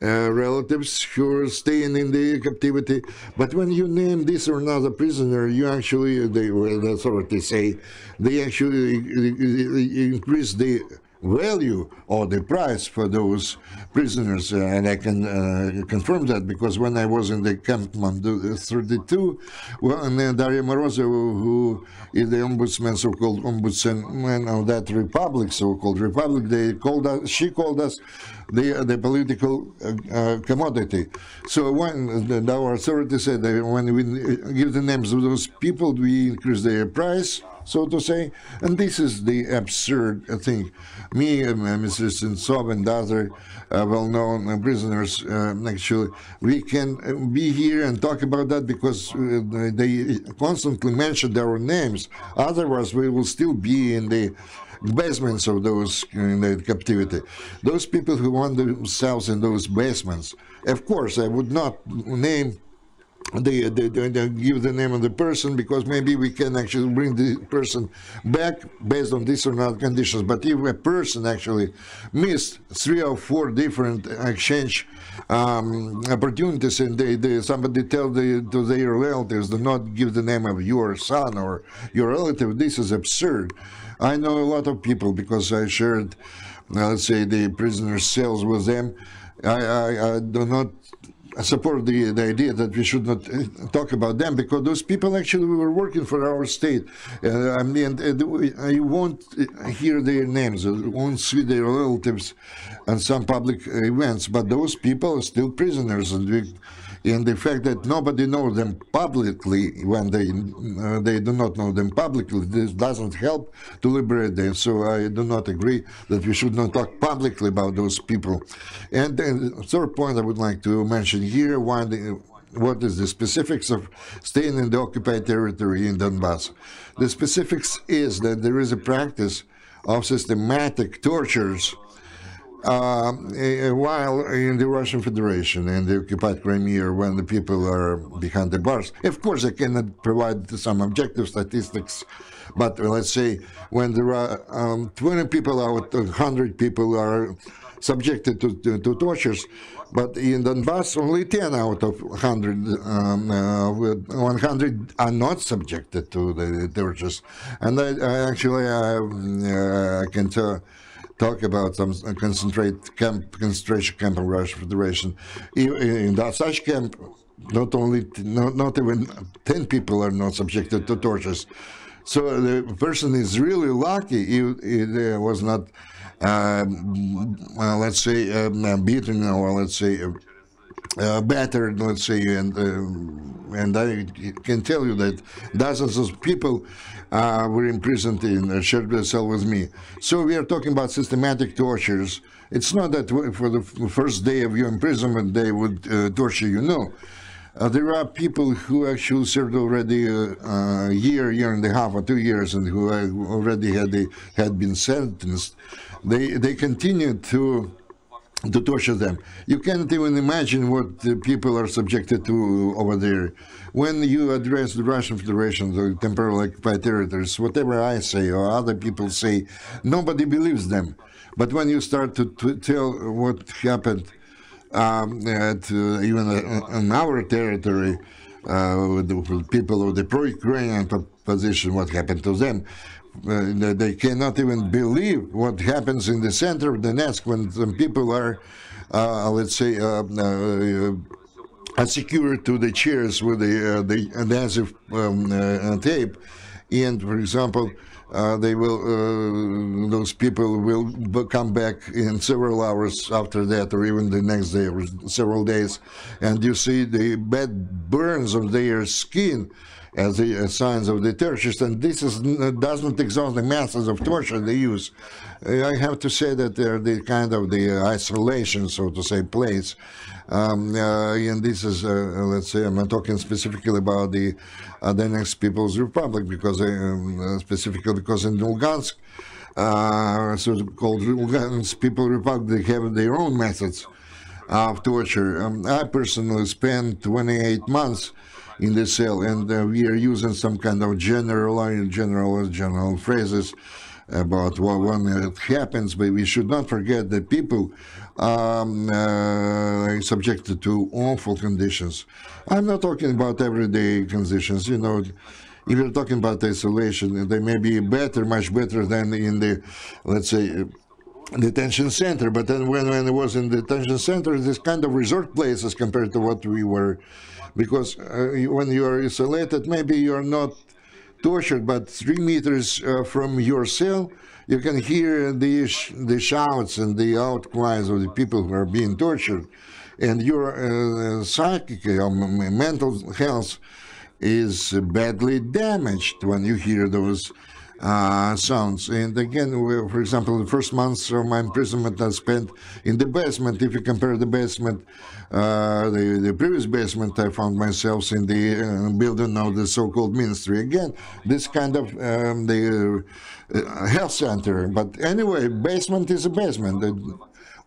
relatives who are staying in the captivity. But when you name this or another prisoner, you actually, the authorities say, they actually increase the value or the price for those prisoners, and I can confirm that, because when I was in the camp 32, well, and then Daria Morozova, who is the ombudsman, so-called ombudsman of that republic, so-called republic, she called us the political commodity. So when our authorities said that when we give the names of those people, we increase their price, so to say, and this is the absurd thing. Me, Mr. Sentsov, and other well-known prisoners, actually, we can be here and talk about that because they constantly mention our names. Otherwise, we will still be in the basements of those in the captivity. Those people who want themselves in those basements, of course, I would not name they give the name of the person, because maybe we can actually bring the person back based on this or not conditions. But if a person actually missed 3 or 4 different exchange opportunities, and somebody tell to their relatives, do not give the name of your son or your relative, this is absurd. I know a lot of people, because I shared, let's say, the prisoners' cells with them. I do not support the idea that we should not talk about them, because those people actually were working for our state. I mean, you won't hear their names, you won't see their relatives on some public events, but those people are still prisoners, and the fact that nobody knows them publicly, when they do not know them publicly, this doesn't help to liberate them. So I do not agree that we should not talk publicly about those people. And the third point I would like to mention here, what is the specifics of staying in the occupied territory in Donbass? The specifics is that there is a practice of systematic tortures while in the Russian Federation and the occupied Crimea, when the people are behind the bars. Of course, I cannot provide some objective statistics, but let's say when there are 20 people out of 100 people are subjected to tortures, but in Donbass, only 10 out of 100 are not subjected to the tortures. And I can talk about some concentration camp in Russian Federation. In such camp, not even 10 people are not subjected to tortures. So the person is really lucky if was not, let's say, beaten, or let's say battered, let's say, and I can tell you that dozens of people were imprisoned in shared cell with me. So we are talking about systematic tortures. It's not that for the first day of your imprisonment they would torture you. No. There are people who actually served already a year and a half, or 2 years, and who already had been sentenced. They continue to torture them. You can't even imagine what the people are subjected to over there. When you address the Russian Federation, the temporarily occupied territories, whatever I say or other people say, nobody believes them. But when you start to tell what happened even on our territory, with the people of the pro-Ukrainian position, what happened to them, they cannot even believe what happens in the center of Donetsk when some people are, let's say, secured to the chairs with the adhesive tape, and, for example, those people will come back in several hours after that, or even the next day, or several days, and you see the bad burns on their skin as the signs of the tortures, and this doesn't exhaust the methods of torture they use. I have to say that they're the kind of the isolation, so to say, place. And this is, let's say, I'm not talking specifically about the Donetsk People's Republic, because specifically because in Lugansk, so-called Lugansk People Republic, they have their own methods of torture. I personally spent 28 months in the cell, and we are using some kind of general phrases about when it happens, but we should not forget that people are subjected to awful conditions. I'm not talking about everyday conditions, you know. If you're talking about isolation, they may be better, much better than in the, let's say, detention center. But then when I was in the detention center, this kind of resort places compared to what we were, because when you are isolated, maybe you're not tortured, but 3 meters from your cell, you can hear the shouts and the outcries of the people who are being tortured, and your psychic, mental health is badly damaged when you hear those sounds. And again, for example, the first months of my imprisonment I spent in the basement. If you compare the basement, the previous basement, I found myself in the building of the so-called ministry. Again, this kind of the health center. But anyway, basement is a basement. The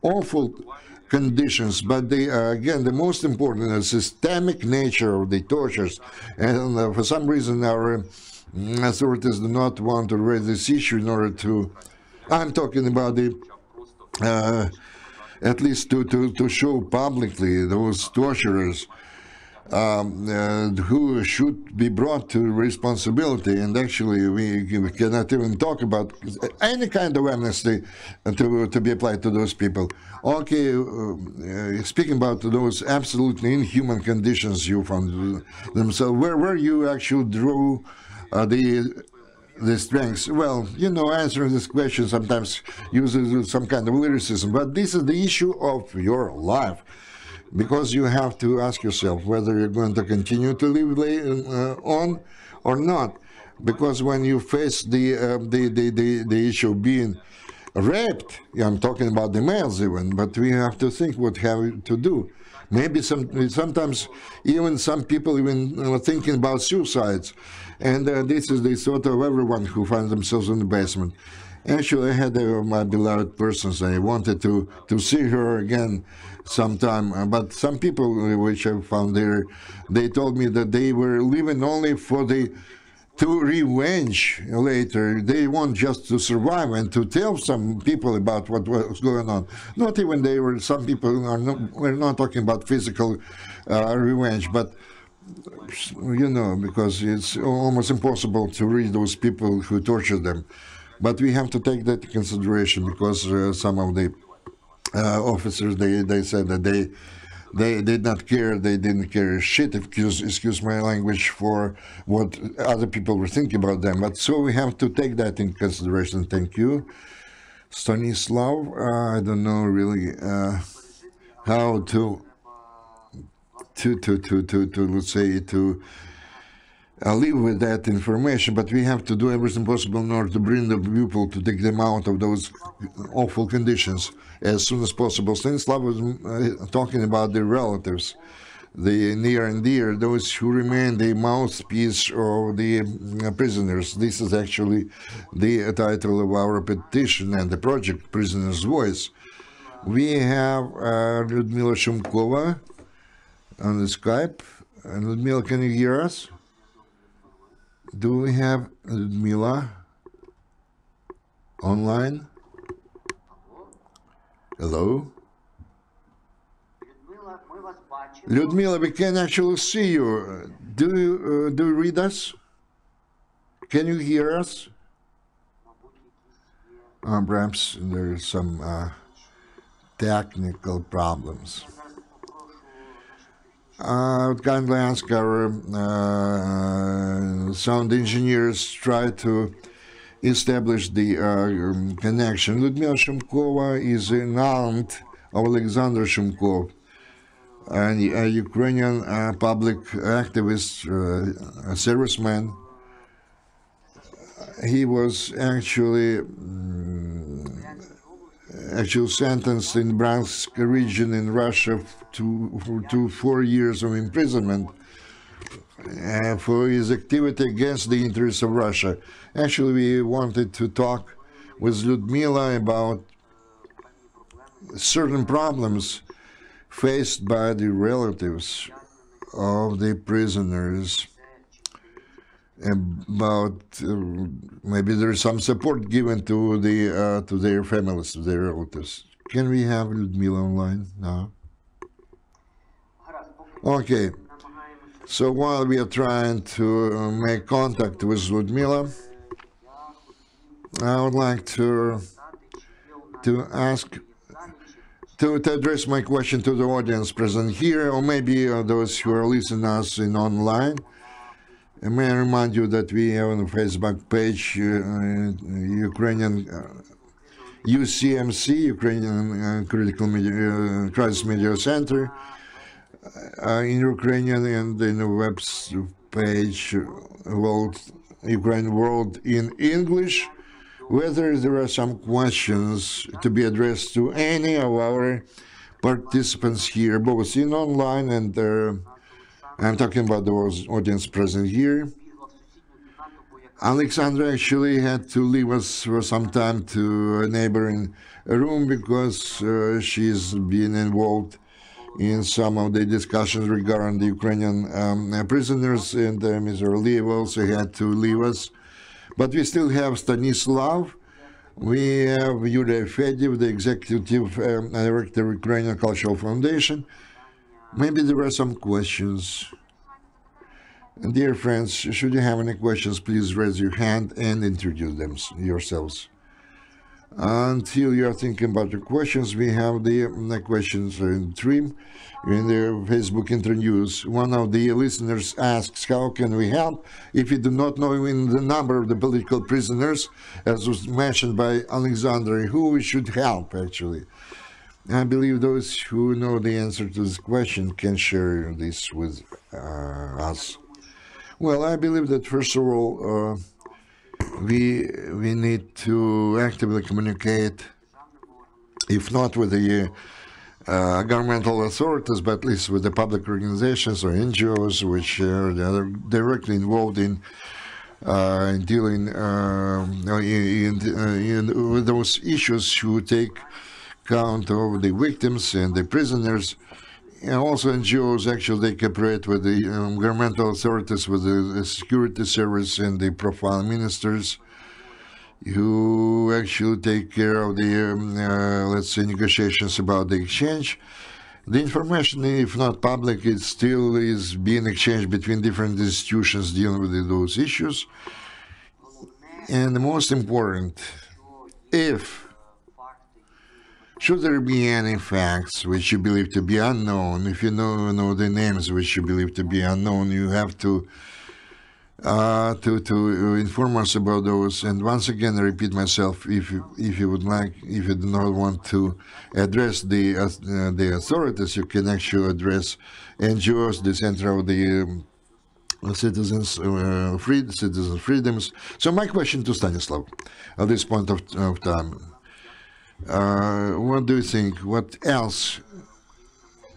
awful conditions, but again, the most important is the systemic nature of the tortures, and for some reason our authorities do not want to raise this issue in order to, I'm talking about the, at least to show publicly those torturers who should be brought to responsibility. And actually we cannot even talk about any kind of amnesty to be applied to those people. Okay, speaking about those absolutely inhuman conditions you found themselves, where you actually drew the strengths. Well, you know, answering this question sometimes uses some kind of lyricism, but this is the issue of your life, because you have to ask yourself whether you're going to continue to live on or not. Because when you face the issue of being raped, I'm talking about the males even, but we have to think what have to do. Maybe sometimes even some people even thinking about suicides. And this is the thought of everyone who finds themselves in the basement. Actually, I had my beloved persons. I wanted to see her again sometime. But some people which I found there, they told me that they were living only for to revenge later. They want just to survive and to tell some people about what was going on. Not even they were, some people we're not talking about physical revenge, but you know, because it's almost impossible to reach those people who torture them. But we have to take that into consideration, because some of the officers, they said that they did not care, they didn't care shit, excuse my language, for what other people were thinking about them. But so we have to take that in consideration. Thank you. Stanislav, I don't know really how to let's say, to live with that information, but we have to do everything possible in order to bring the people, to take them out of those awful conditions as soon as possible. Stanislav was talking about the relatives, the near and dear, those who remain the mouthpiece of the prisoners. This is actually the title of our petition and the project, Prisoner's Voice. We have Lyudmila Shumkova on the Skype. Lyudmila, can you hear us? Do we have Lyudmila online? Hello? Lyudmila, we can actually see you. Do you read us? Can you hear us? Perhaps there are some technical problems. I would kindly ask our sound engineers try to establish the connection. Lyudmila Shumkova is an aunt of Alexander Shumkov, a Ukrainian public activist, a serviceman. He was actually sentenced in Bryansk region in Russia to 4 years of imprisonment for his activity against the interests of Russia. Actually, we wanted to talk with Ludmila about certain problems faced by the relatives of the prisoners, about maybe there is some support given to their families, to their relatives. Can we have Ludmila online now? Okay. So while we are trying to make contact with Ludmila, I would like to ask to address my question to the audience present here, or maybe those who are listening us in online. May I remind you that we have on the Facebook page Ukrainian UCMC, Ukrainian Critical Media, Crisis Media Center, in Ukrainian, and in the web page Ukraine World in English, whether there are some questions to be addressed to any of our participants here, both in online and I'm talking about the audience present here. Alexandra actually had to leave us for some time to a neighboring room because she's been involved in some of the discussions regarding the Ukrainian prisoners, and Mr. Liev also had to leave us. But we still have Stanislav, we have Yulia Fedev, the Executive Director of Ukrainian Cultural Foundation. Maybe there are some questions. Dear friends, should you have any questions, please raise your hand and introduce them yourselves. Until you are thinking about your questions, we have the questions in stream in the Facebook interviews. One of the listeners asks, how can we help if we do not know even the number of the political prisoners, as was mentioned by Alexander, who we should help, actually? I believe those who know the answer to this question can share this with us. Well, I believe that, first of all, we need to actively communicate, if not with the governmental authorities, but at least with the public organizations or NGOs which are directly involved in dealing with those issues, who take count of the victims and the prisoners. And also NGOs, actually, they cooperate with the governmental authorities, with the security service and the profile ministers, who actually take care of the, let's say, negotiations about the exchange. The information, if not public, it still is being exchanged between different institutions dealing with those issues. And the most important, should there be any facts which you believe to be unknown, if you know the names which you believe to be unknown, you have to inform us about those. And once again, I repeat myself, if you would like, if you do not want to address the authorities, you can actually address NGOs, the Center of the Citizens Freedoms. So my question to Stanislav at this point of time. What do you think? What else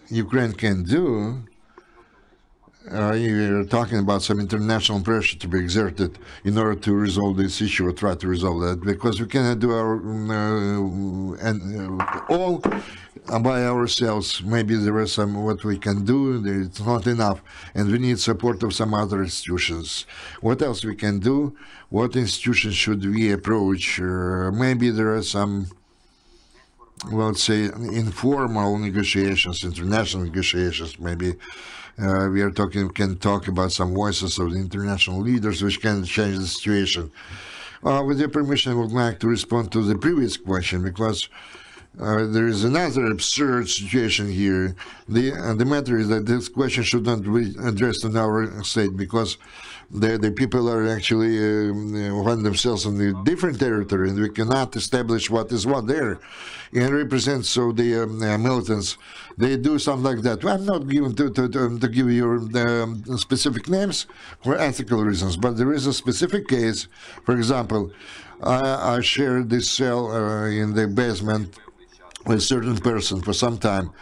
Ukraine can do? You're talking about some international pressure to be exerted in order to resolve this issue, or try to resolve that, because we cannot do our all by ourselves. Maybe there is some what we can do. It's not enough, and we need support of some other institutions. What else we can do? What institutions should we approach? Maybe there are some, well, let's say, informal negotiations, international negotiations. Maybe we can talk about some voices of the international leaders which can change the situation. With your permission, I would like to respond to the previous question, because there is another absurd situation here. The matter is that this question should not be addressed in our state, because the people are actually find themselves in a different territory, and we cannot establish what is what there. And represents so the militants, they do something like that. Well, I'm not given to give you specific names for ethical reasons, but there is a specific case. For example, I shared this cell in the basement with a certain person for some time,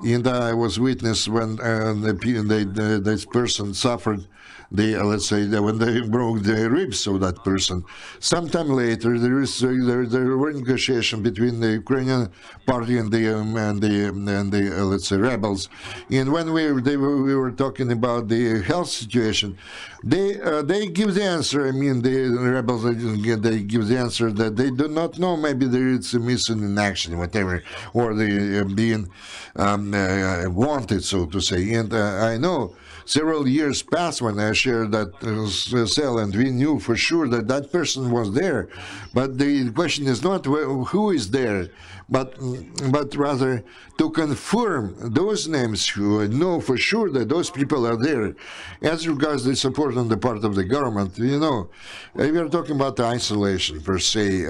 and I was witness when this person suffered let's say that when they broke the ribs of that person. Sometime later, there were negotiations between the Ukrainian party and the let's say rebels. And when we were talking about the health situation, they give the answer. I mean, the rebels they give the answer that they do not know. Maybe there is a missing in action, whatever, or they being wanted, so to say. And I know several years passed when I shared that cell, and we knew for sure that that person was there. But the question is not who is there, but rather to confirm those names who know for sure that those people are there. As regards the support on the part of the government, we are talking about isolation per se.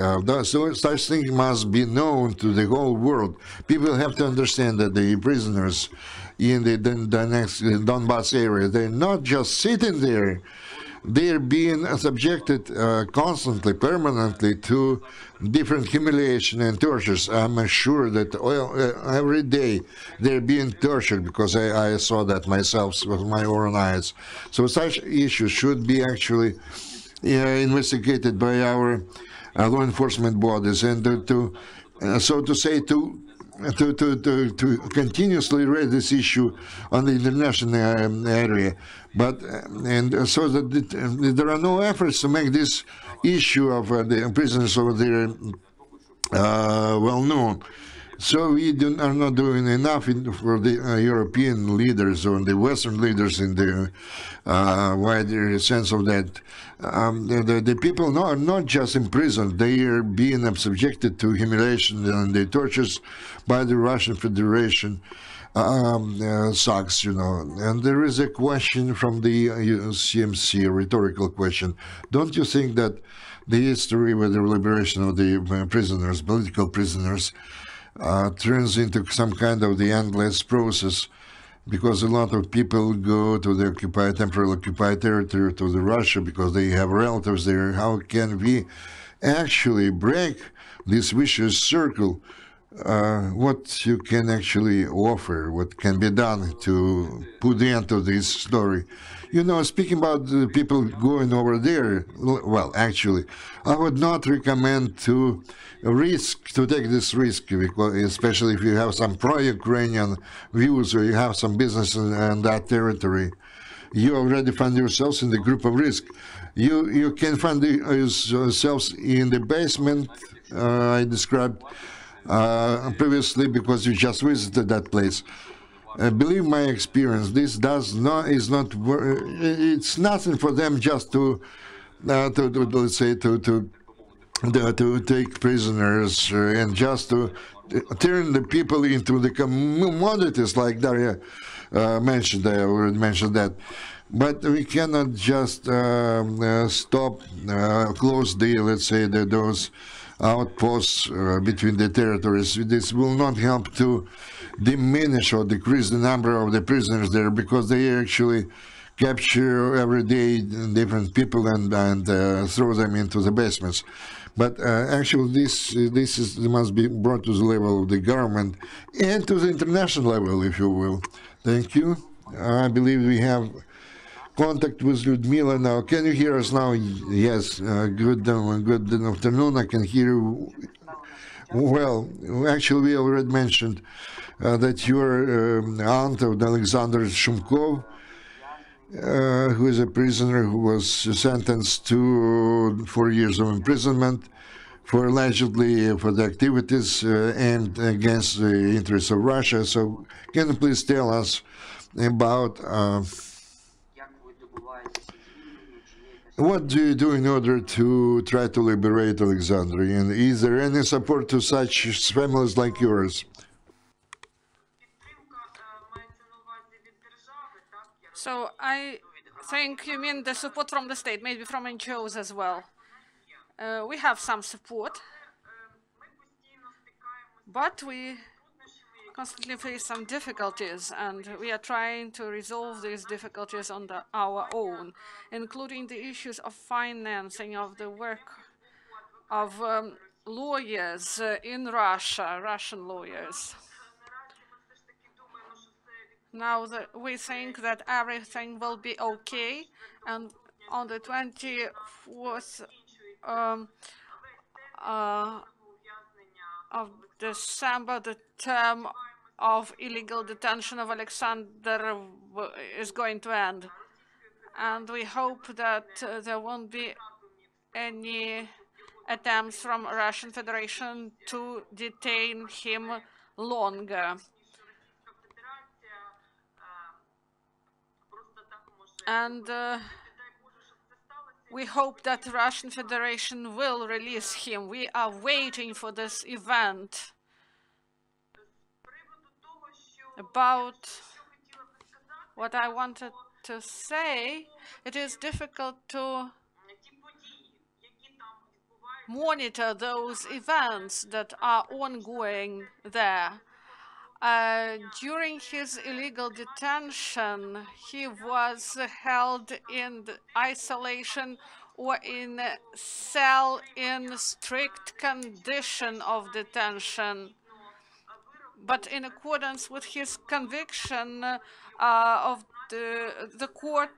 So such thing must be known to the whole world. People have to understand that the prisoners in the next Donbass area, they're not just sitting there, they're being subjected constantly, permanently to different humiliation and tortures. I'm sure that every day they're being tortured, because I saw that myself with my own eyes. So such issues should be actually investigated by our law enforcement bodies, and so to say, to continuously raise this issue on the international area, but and so that there are no efforts to make this issue of the prisoners over there well known. So we are not doing enough for the European leaders or the Western leaders in the wider sense of that. The people are not just imprisoned, they are being subjected to humiliation and the tortures by the Russian Federation. Sucks, And there is a question from the CMC, a rhetorical question. Don't you think that the history with the liberation of the prisoners, political prisoners, turns into some kind of the endless process, because a lot of people go to the temporarily occupied territory, to the Russia, because they have relatives there? How can we actually break this vicious circle? What you can actually offer, what can be done to put the end to this story? Speaking about the people going over there, well, actually, I would not recommend to take this risk, because especially if you have some pro-Ukrainian views or you have some business in that territory. You already find yourselves in the group of risk. You can find yourselves in the basement I described previously, because you just visited that place. Believe my experience, this it's nothing for them just to let's say to take prisoners and just to turn the people into the commodities, like Daria mentioned. I already mentioned that. But we cannot just stop, close let's say, those outposts between the territories. This will not help to diminish or decrease the number of the prisoners there, because they actually capture every day different people and throw them into the basements. But actually, this must be brought to the level of the government and to the international level, if you will. Thank you. I believe we have contact with Ludmila now. Can you hear us now? Yes. Good afternoon. I can hear you. Well, actually, we already mentioned that you are aunt of Alexander Shumkov, who is a prisoner who was sentenced to 4 years of imprisonment for allegedly for the activities aimed against the interests of Russia. So can you please tell us about what do you do in order to try to liberate Alexander? And is there any support to such families like yours? So I think you mean the support from the state, maybe from NGOs as well. We have some support, but we constantly face some difficulties, and we are trying to resolve these difficulties on our own, including the issues of financing of the work of lawyers in Russia, Russian lawyers. Now we think that everything will be okay, and on the 24th of December, the term of illegal detention of Alexander is going to end. And we hope that there won't be any attempts from Russian Federation to detain him longer. And we hope that the Russian Federation will release him. We are waiting for this event. About what I wanted to say, it is difficult to monitor those events that are ongoing there. During his illegal detention, he was held in isolation or in a cell in strict condition of detention. But in accordance with his conviction of the court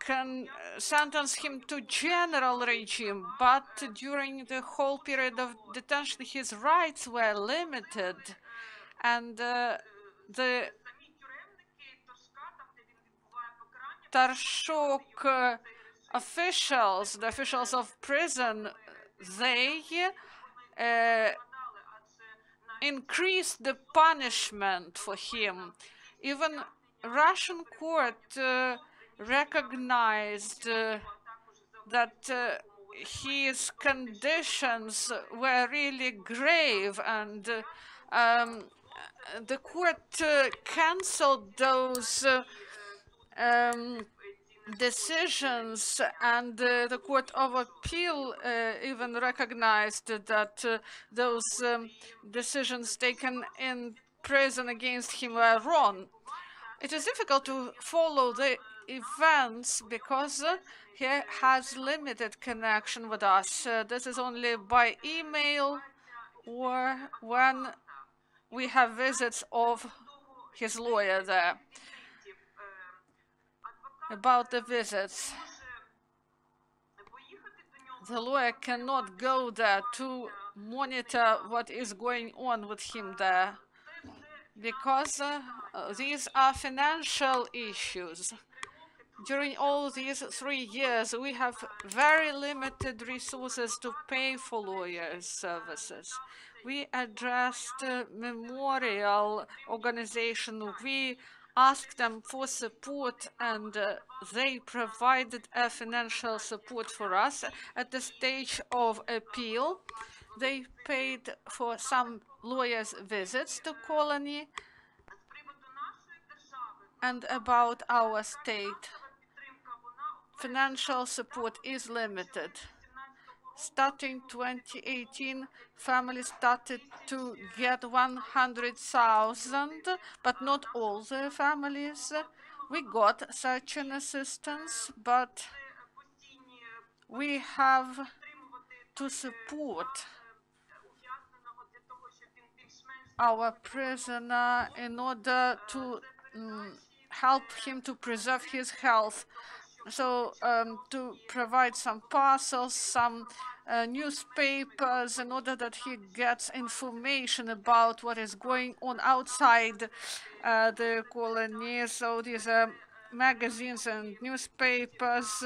can sentence him to general regime, but during the whole period of detention his rights were limited, and the Tarshok officials, the officials of prison, they increased the punishment for him. Even Russian court recognized that his conditions were really grave, and the court cancelled those decisions, and the Court of Appeal even recognized that those decisions taken in prison against him were wrong. It is difficult to follow the events because he has limited connection with us. This is only by email or when we have visits of his lawyer there. About the visits, the lawyer cannot go there to monitor what is going on with him there, because these are financial issues. During all these 3 years, we have very limited resources to pay for lawyers' services. We addressed memorial organization. We asked them for support, and they provided financial support for us. At the stage of appeal, they paid for some lawyers' visits to colony. And about our state, financial support is limited. Starting 2018, families started to get 100,000, but not all the families. We got such an assistance, but we have to support our prisoner in order to help him to preserve his health. So to provide some parcels, some newspapers, in order that he gets information about what is going on outside the colony. So these are magazines and newspapers,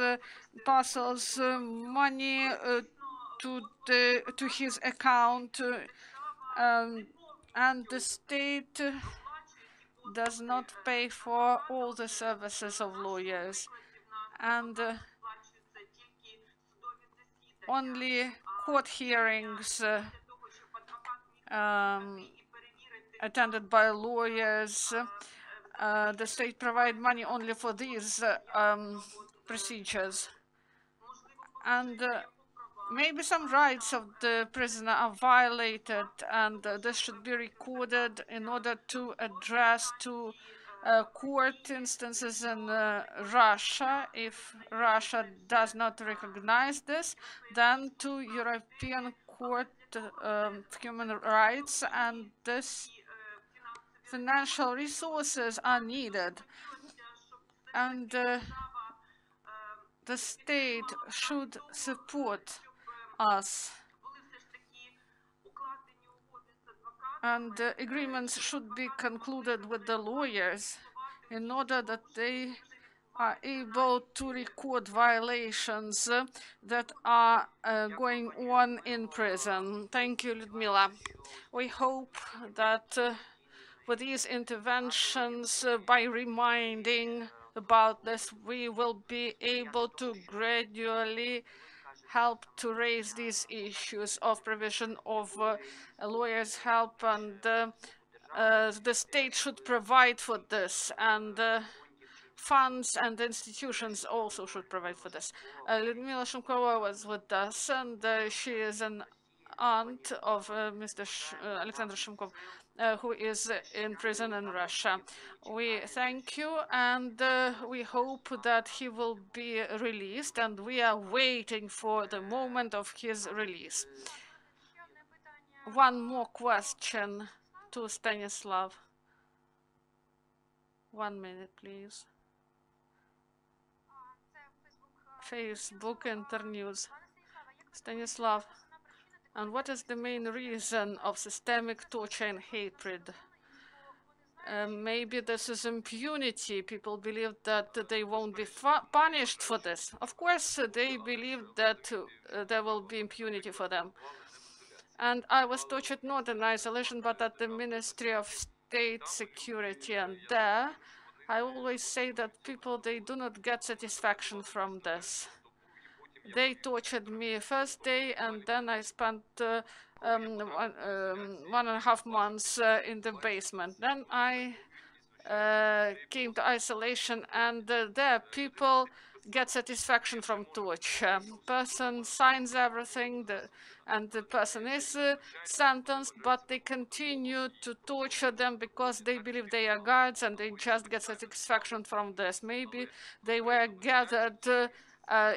parcels, money to his account, and the state does not pay for all the services of lawyers, and only court hearings attended by lawyers. The state provide money only for these procedures, and maybe some rights of the prisoner are violated, and this should be recorded in order to address to court instances in Russia. If Russia does not recognize this, then to European Court of Human Rights, and this financial resources are needed, and the state should support us, and agreements should be concluded with the lawyers in order that they are able to record violations that are going on in prison. Thank you, Ludmila. We hope that with these interventions, by reminding about this, we will be able to gradually help to raise these issues of provision of lawyers' help, and the state should provide for this, and funds and institutions also should provide for this. Lyudmila Shumkova was with us, and she is an aunt of Mr. Alexander Shumkov, who is in prison in Russia. We thank you, and we hope that he will be released, and we are waiting for the moment of his release. One more question to Stanislav. 1 minute, please. Facebook Internews. Stanislav, and what is the main reason of systemic torture and hatred? Maybe this is impunity. People believe that they won't be punished for this. Of course, they believe that there will be impunity for them. And I was tortured not in isolation, but at the Ministry of State Security. And there, I always say that people, they do not get satisfaction from this. They tortured me first day, and then I spent 1.5 months in the basement. Then I came to isolation, and there people get satisfaction from torture. Person signs everything, and the person is sentenced, but they continue to torture them because they believe they are guards, and they just get satisfaction from this. Maybe they were gathered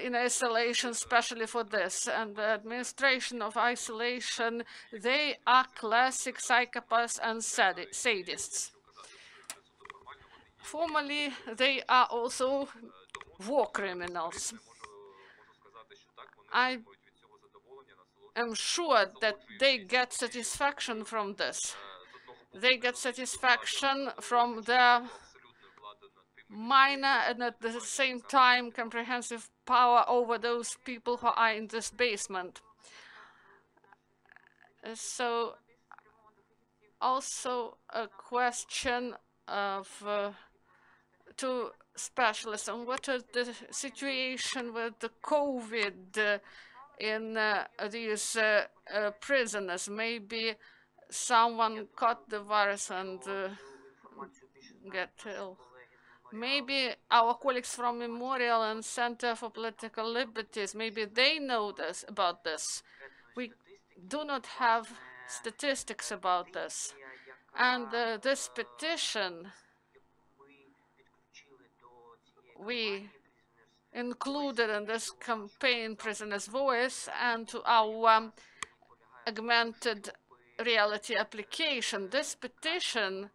in isolation especially for this, and the administration of isolation, they are classic psychopaths and sadists. Formally, they are also war criminals. I am sure that they get satisfaction from this. They get satisfaction from their minor and at the same time comprehensive power over those people who are in this basement. So also a question of to specialists on what is the situation with the COVID in these prisoners. Maybe someone caught the virus and get ill. Maybe our colleagues from Memorial and Center for Political Liberties, maybe they know this about this. We do not have statistics about this. And this petition we included in this campaign Prisoner's Voice and to our augmented reality application. This petition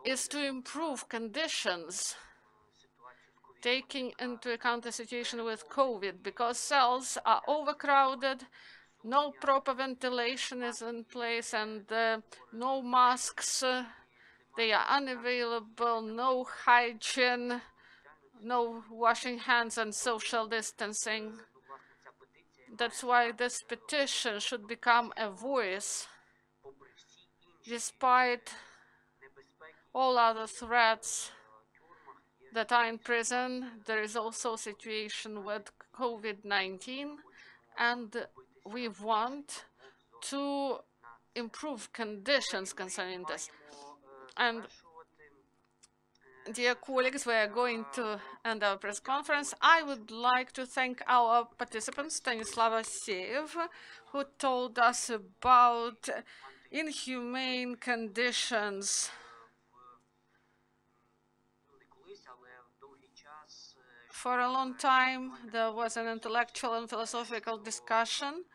is to improve conditions, taking into account the situation with COVID, because cells are overcrowded, no proper ventilation is in place, and no masks, they are unavailable, no hygiene, no washing hands and social distancing. That's why this petition should become a voice. Despite all other threats that are in prison, there is also a situation with COVID-19, and we want to improve conditions concerning this. And dear colleagues, we are going to end our press conference. I would like to thank our participants, Stanislav Aseev, who told us about inhumane conditions for a long time. There was an intellectual and philosophical discussion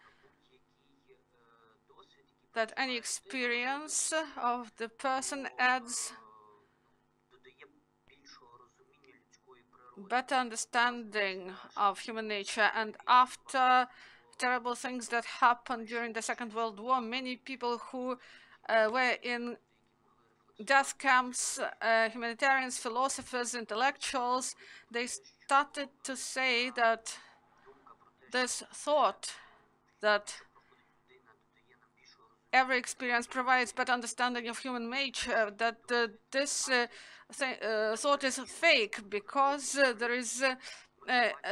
that any experience of the person adds better understanding of human nature. And after terrible things that happened during the Second World War, many people who were in death camps, humanitarians, philosophers, intellectuals, they started to say that this thought that every experience provides better understanding of human nature, that this thought is fake, because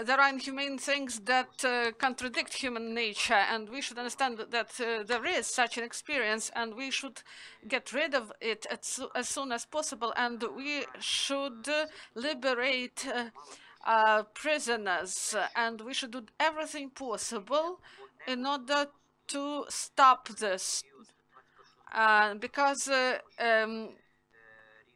there are inhumane things that contradict human nature, and we should understand that there is such an experience, and we should get rid of it as soon as possible, and we should liberate prisoners, and we should do everything possible in order to stop this, because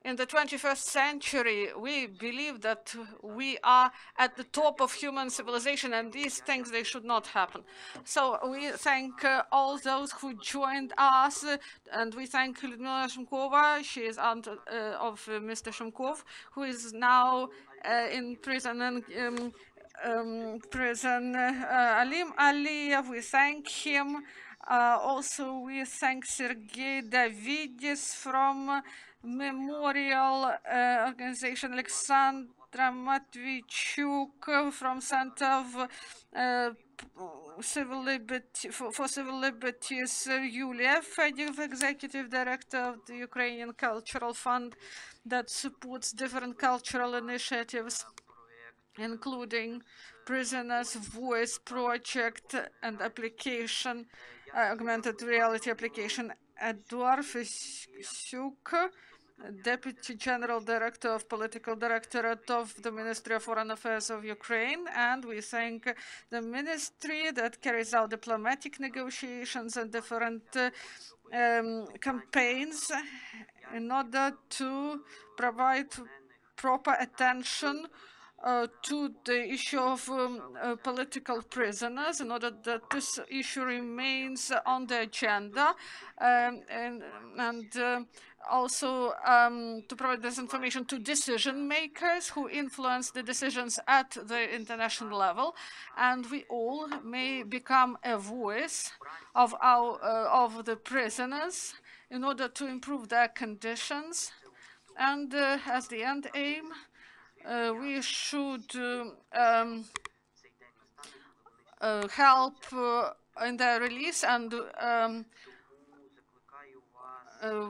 in the 21st century, we believe that we are at the top of human civilization, and these things, they should not happen. So we thank all those who joined us, and we thank Lyudmila Shumkova. She is aunt of Mr. Shumkov, who is now in prison, and Alim Aliyev, we thank him. Also, we thank Sergei Davidis from Memorial Organization, Alexandra Matvichuk from Center of Civil Liberty, for Civil Liberties, Yulia Fedyev, Executive Director of the Ukrainian Cultural Fund that supports different cultural initiatives, including Prisoners' Voice Project and application, augmented reality application. Eduard Fisyuk, Deputy General Director of Political Directorate of the Ministry of Foreign Affairs of Ukraine, and we thank the ministry that carries out diplomatic negotiations and different campaigns in order to provide proper attention to the issue of political prisoners, in order that this issue remains on the agenda, and also to provide this information to decision makers who influence the decisions at the international level, and we all may become a voice of the prisoners in order to improve their conditions. And as the end aim, we should help in their release, and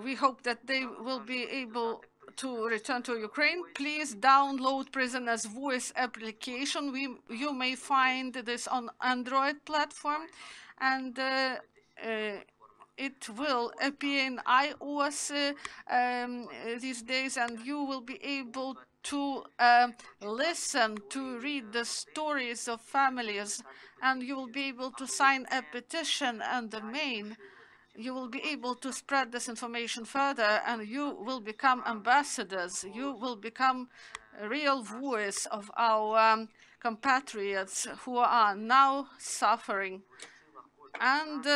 we hope that they will be able to return to Ukraine. Please download Prisoner's Voice application. You may find this on Android platform, and it will appear in iOS these days, and you will be able to listen, to read the stories of families, and you will be able to sign a petition, and you will be able to spread this information further, and you will become ambassadors. You will become a real voice of our compatriots who are now suffering. And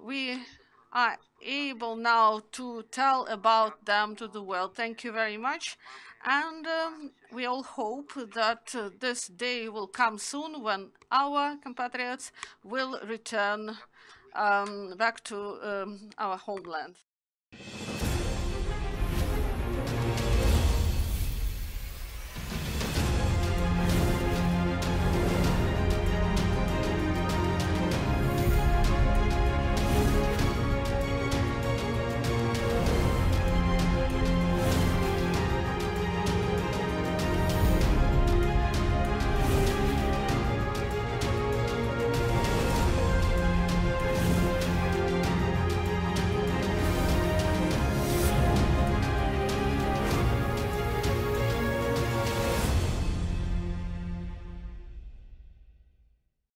we are able now to tell about them to the world. Thank you very much. And we all hope that this day will come soon when our compatriots will return back to our homeland.